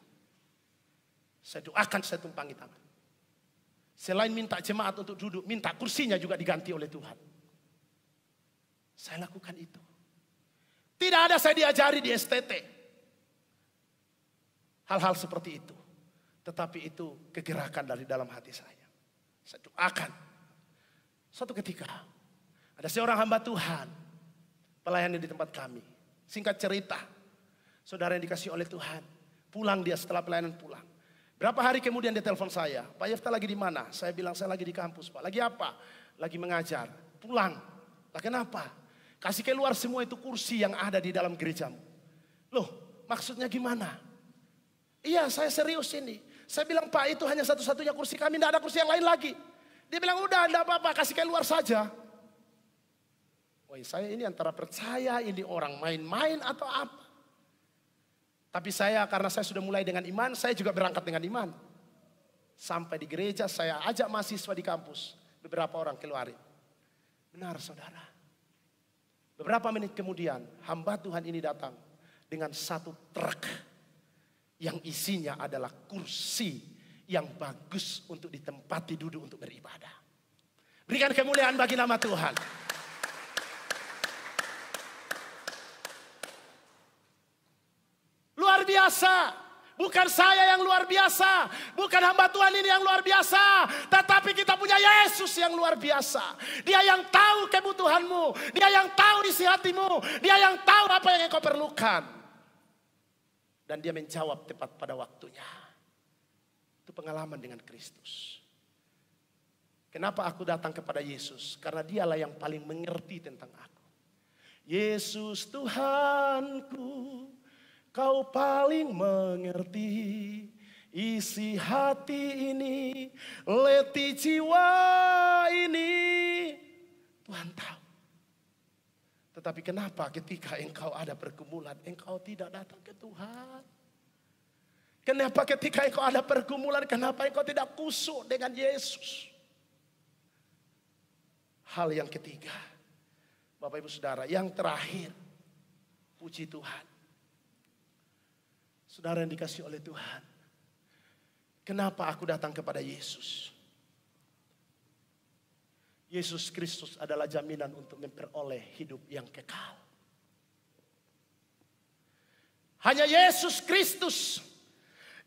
Saya doakan, saya tumpangi tangan. Selain minta jemaat untuk duduk, minta kursinya juga diganti oleh Tuhan. Saya lakukan itu. Tidak ada saya diajari di STT. Hal-hal seperti itu. Tetapi itu kegerakan dari dalam hati saya. Saya doakan. Suatu ketika, ada seorang hamba Tuhan, pelayan di tempat kami. Singkat cerita, saudara yang dikasih oleh Tuhan, pulang dia setelah pelayanan pulang. Berapa hari kemudian dia telepon saya, Pak Yefta lagi di mana? Saya bilang saya lagi di kampus, Pak. Lagi apa? Lagi mengajar. Pulang. Lah kenapa? Kasih keluar semua itu kursi yang ada di dalam gerejamu. Loh, maksudnya gimana? Iya, saya serius ini. Saya bilang, Pak, itu hanya satu-satunya kursi kami, tidak ada kursi yang lain lagi. Dia bilang, udah, tidak apa-apa, kasih keluar saja. Wah, saya ini antara percaya ini orang main-main atau apa? Tapi saya, karena saya sudah mulai dengan iman, saya juga berangkat dengan iman. Sampai di gereja, saya ajak mahasiswa di kampus. Beberapa orang keluarin. Benar, saudara. Beberapa menit kemudian, hamba Tuhan ini datang dengan satu truk yang isinya adalah kursi yang bagus untuk ditempati duduk untuk beribadah. Berikan kemuliaan bagi nama Tuhan. Luar biasa. Bukan saya yang luar biasa. Bukan hamba Tuhan ini yang luar biasa. Tetapi kita punya Yesus yang luar biasa. Dia yang tahu kebutuhanmu. Dia yang tahu isi hatimu. Dia yang tahu apa yang engkau perlukan. Dan dia menjawab tepat pada waktunya. Itu pengalaman dengan Kristus. Kenapa aku datang kepada Yesus? Karena dialah yang paling mengerti tentang aku. Yesus Tuhanku, Kau paling mengerti isi hati ini, letih jiwa ini. Tuhan tahu. Tetapi kenapa ketika engkau ada pergumulan, engkau tidak datang ke Tuhan? Kenapa ketika engkau ada pergumulan, kenapa engkau tidak kusuk dengan Yesus? Hal yang ketiga, Bapak Ibu Saudara, yang terakhir, puji Tuhan. Saudara yang dikasih oleh Tuhan. Kenapa aku datang kepada Yesus? Yesus Kristus adalah jaminan untuk memperoleh hidup yang kekal. Hanya Yesus Kristus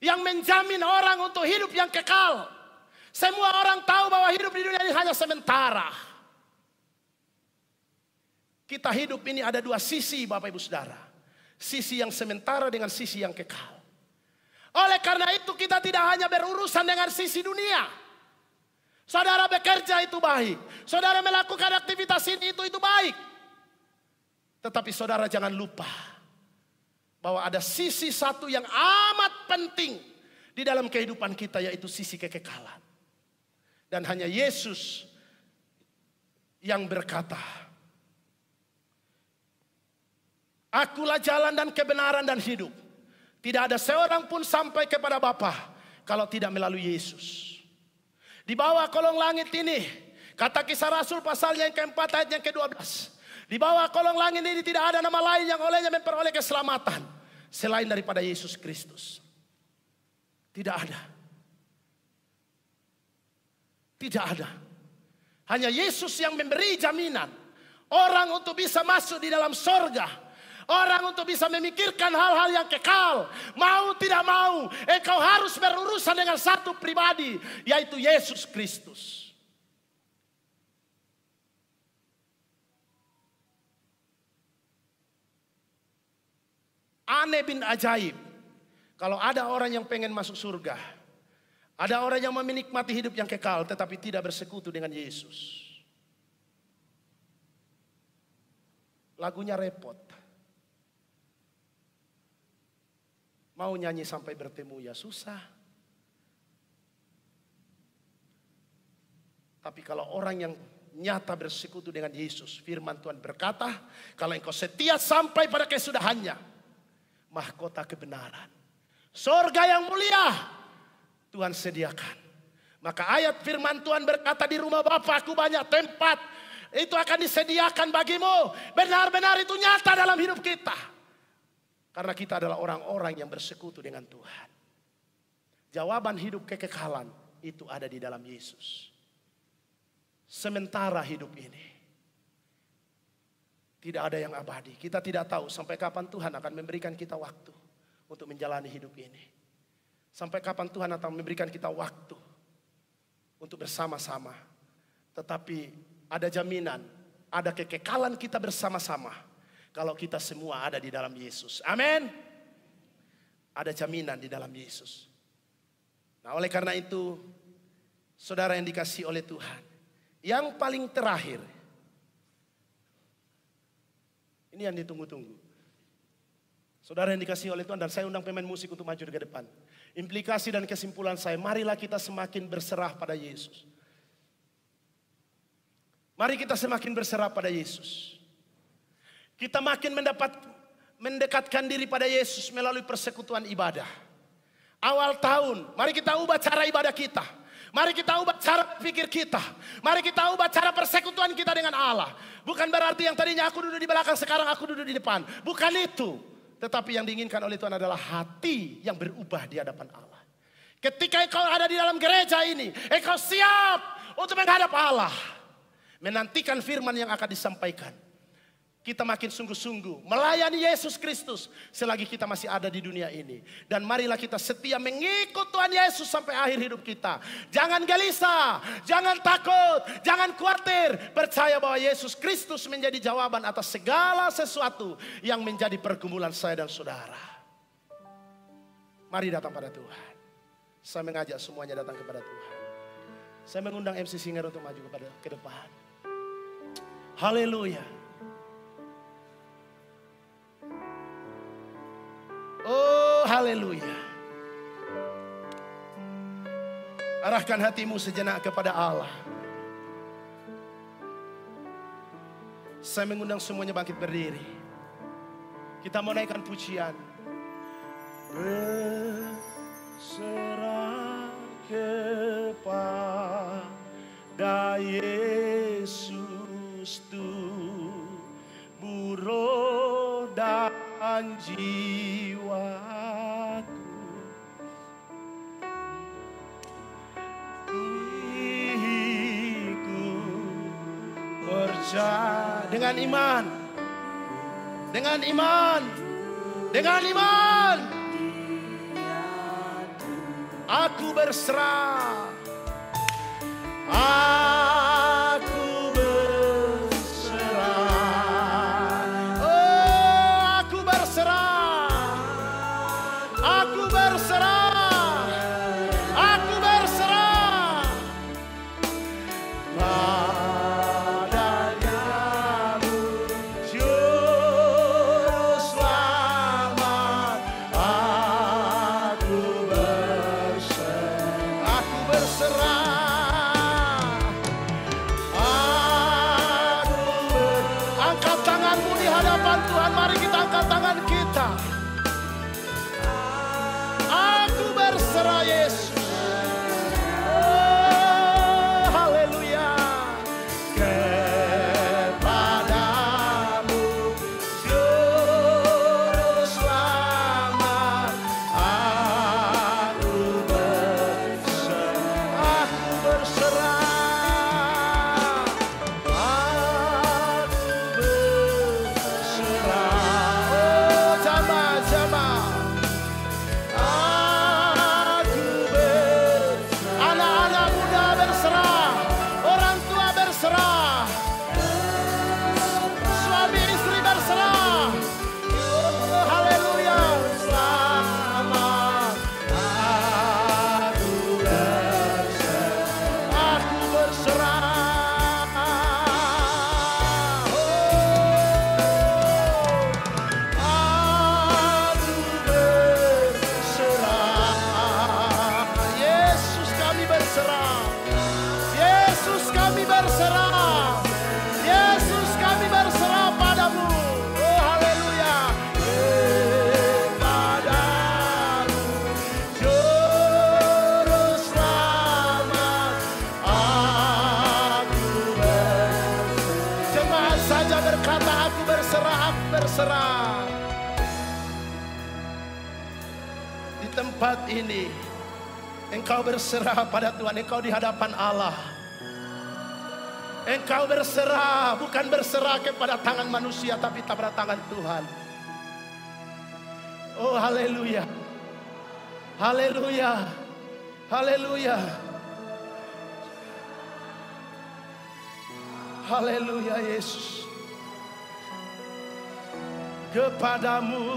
yang menjamin orang untuk hidup yang kekal. Semua orang tahu bahwa hidup di dunia ini hanya sementara. Kita hidup ini ada dua sisi, Bapak Ibu Saudara. Sisi yang sementara dengan sisi yang kekal. Oleh karena itu kita tidak hanya berurusan dengan sisi dunia. Saudara bekerja itu baik. Saudara melakukan aktivitas ini itu baik. Tetapi saudara jangan lupa bahwa ada sisi satu yang amat penting di dalam kehidupan kita, yaitu sisi kekekalan. Dan hanya Yesus yang berkata, Akulah jalan dan kebenaran dan hidup. Tidak ada seorang pun sampai kepada Bapa kalau tidak melalui Yesus. Di bawah kolong langit ini, kata Kisah Rasul pasal yang keempat ayat yang ke-12. Di bawah kolong langit ini tidak ada nama lain yang olehnya memperoleh keselamatan selain daripada Yesus Kristus. Tidak ada. Tidak ada. Hanya Yesus yang memberi jaminan orang untuk bisa masuk di dalam sorga. Orang untuk bisa memikirkan hal-hal yang kekal. Mau tidak mau, engkau harus berurusan dengan satu pribadi, yaitu Yesus Kristus. Aneh bin ajaib. Kalau ada orang yang pengen masuk surga, ada orang yang menikmati hidup yang kekal tetapi tidak bersekutu dengan Yesus. Lagunya repot. Mau nyanyi sampai bertemu ya susah. Tapi kalau orang yang nyata bersekutu dengan Yesus, firman Tuhan berkata, kalau engkau setia sampai pada kesudahannya, mahkota kebenaran, surga yang mulia Tuhan sediakan. Maka ayat firman Tuhan berkata, di rumah Bapakku banyak tempat, itu akan disediakan bagimu. Benar-benar itu nyata dalam hidup kita. Karena kita adalah orang-orang yang bersekutu dengan Tuhan. Jawaban hidup kekekalan itu ada di dalam Yesus. Sementara hidup ini tidak ada yang abadi. Kita tidak tahu sampai kapan Tuhan akan memberikan kita waktu untuk menjalani hidup ini. Sampai kapan Tuhan akan memberikan kita waktu untuk bersama-sama. Tetapi ada jaminan, ada kekekalan kita bersama-sama kalau kita semua ada di dalam Yesus. Amin. Ada jaminan di dalam Yesus. Nah, oleh karena itu, saudara yang dikasihi oleh Tuhan, yang paling terakhir, ini yang ditunggu-tunggu. Saudara yang dikasihi oleh Tuhan, dan saya undang pemain musik untuk maju ke depan. Implikasi dan kesimpulan saya, marilah kita semakin berserah pada Yesus. Mari kita semakin berserah pada Yesus. Kita makin mendekatkan diri pada Yesus melalui persekutuan ibadah. Awal tahun, mari kita ubah cara ibadah kita. Mari kita ubah cara pikir kita. Mari kita ubah cara persekutuan kita dengan Allah. Bukan berarti yang tadinya aku duduk di belakang, sekarang aku duduk di depan. Bukan itu. Tetapi yang diinginkan oleh Tuhan adalah hati yang berubah di hadapan Allah. Ketika engkau ada di dalam gereja ini, engkau siap untuk menghadap Allah. Menantikan firman yang akan disampaikan. Kita makin sungguh-sungguh melayani Yesus Kristus selagi kita masih ada di dunia ini. Dan marilah kita setia mengikut Tuhan Yesus sampai akhir hidup kita. Jangan gelisah, jangan takut, jangan khawatir. Percaya bahwa Yesus Kristus menjadi jawaban atas segala sesuatu yang menjadi pergumulan saya dan saudara. Mari datang pada Tuhan. Saya mengajak semuanya datang kepada Tuhan. Saya mengundang MC Singer untuk maju ke depan. Haleluya. Oh, haleluya. Arahkan hatimu sejenak kepada Allah. Saya mengundang semuanya bangkit berdiri. Kita mau naikkan pujian. Berserah kepada Yesus tubuh, roh dan jiwaku. Percaya dengan iman, dengan iman, dengan iman. Aku berserah, aku berserah. Oh, aku berserah, aku berserah, aku berserah. Tuhan, mari kita angkat tangan kita. Aku berserah Yesus. Oh, haleluya. Kepadamu juru selamat. Aku berserah. Aku berserah. Aku berserah. berserah. Di tempat ini engkau berserah pada Tuhan. Engkau di hadapan Allah. Engkau berserah, bukan berserah kepada tangan manusia, tapi pada tangan Tuhan. Oh haleluya. Haleluya. Haleluya. Haleluya Yesus. Kepadamu,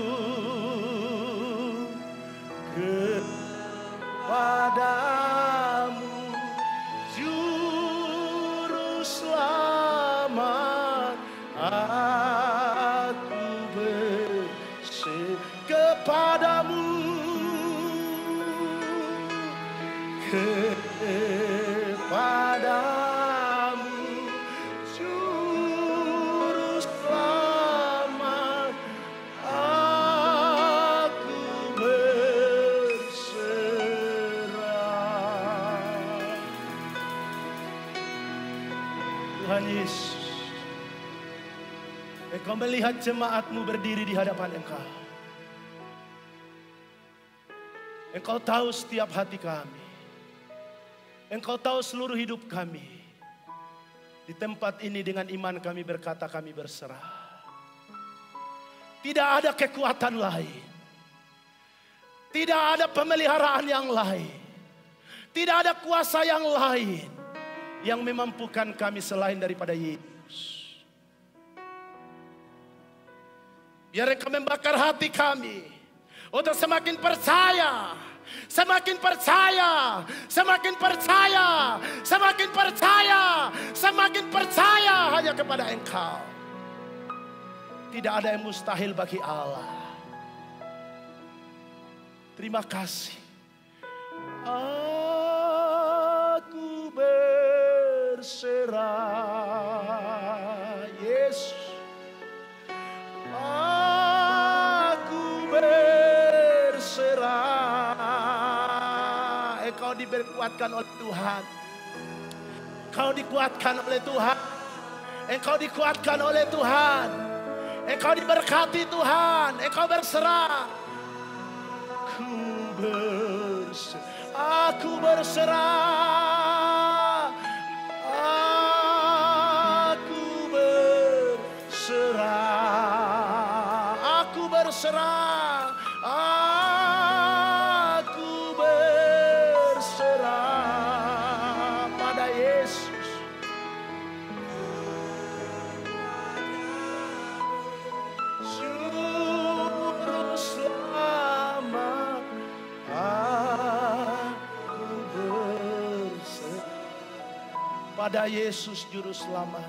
kepadamu Juru Selamat aku berserah. Kepadamu, kepadamu Juru Selamat aku berserah. Tuhan Yesus, Engkau melihat jemaat-Mu berdiri di hadapan Engkau. Engkau tahu setiap hati kami. Engkau tahu seluruh hidup kami. Di tempat ini dengan iman kami berkata kami berserah. Tidak ada kekuatan lain. Tidak ada pemeliharaan yang lain. Tidak ada kuasa yang lain yang memampukan kami selain daripada Yesus. Biar Engkau membakar hati kami untuk semakin percaya. Semakin percaya, semakin percaya, semakin percaya, semakin percaya hanya kepada Engkau. Tidak ada yang mustahil bagi Allah. Terima kasih. Aku berserah, Yesus. Aku berserah. Engkau dikuatkan oleh Tuhan. Engkau dikuatkan oleh Tuhan. Engkau dikuatkan oleh Tuhan. Engkau diberkati Tuhan. Engkau berserah. Aku berserah. Aku berserah. Aku berserah. Aku berserah pada Yesus. Juru Selamat aku berserah pada Yesus Juru Selamat.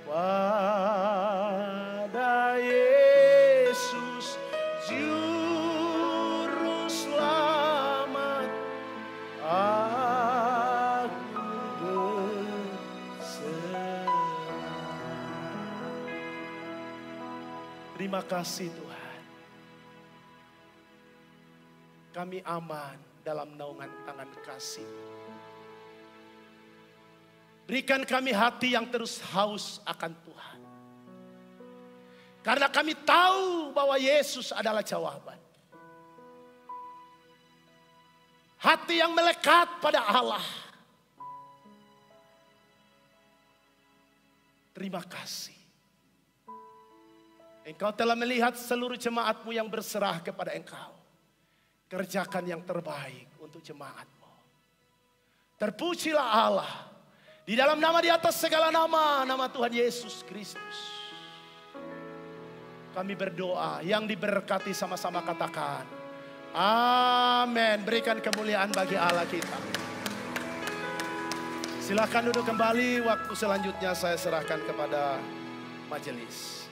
Pada Yesus Juru Selamat aku berserah. Terima kasih Tuhan. Kami aman dalam naungan tangan kasih. Berikan kami hati yang terus haus akan Tuhan. Karena kami tahu bahwa Yesus adalah jawaban. Hati yang melekat pada Allah. Terima kasih. Engkau telah melihat seluruh jemaat-Mu yang berserah kepada Engkau. Kerjakan yang terbaik untuk jemaat-Mu. Terpujilah Allah. Di dalam nama di atas segala nama, nama Tuhan Yesus Kristus. Kami berdoa, yang diberkati sama-sama katakan. Amin. Berikan kemuliaan bagi Allah kita. Silakan duduk kembali, waktu selanjutnya saya serahkan kepada majelis.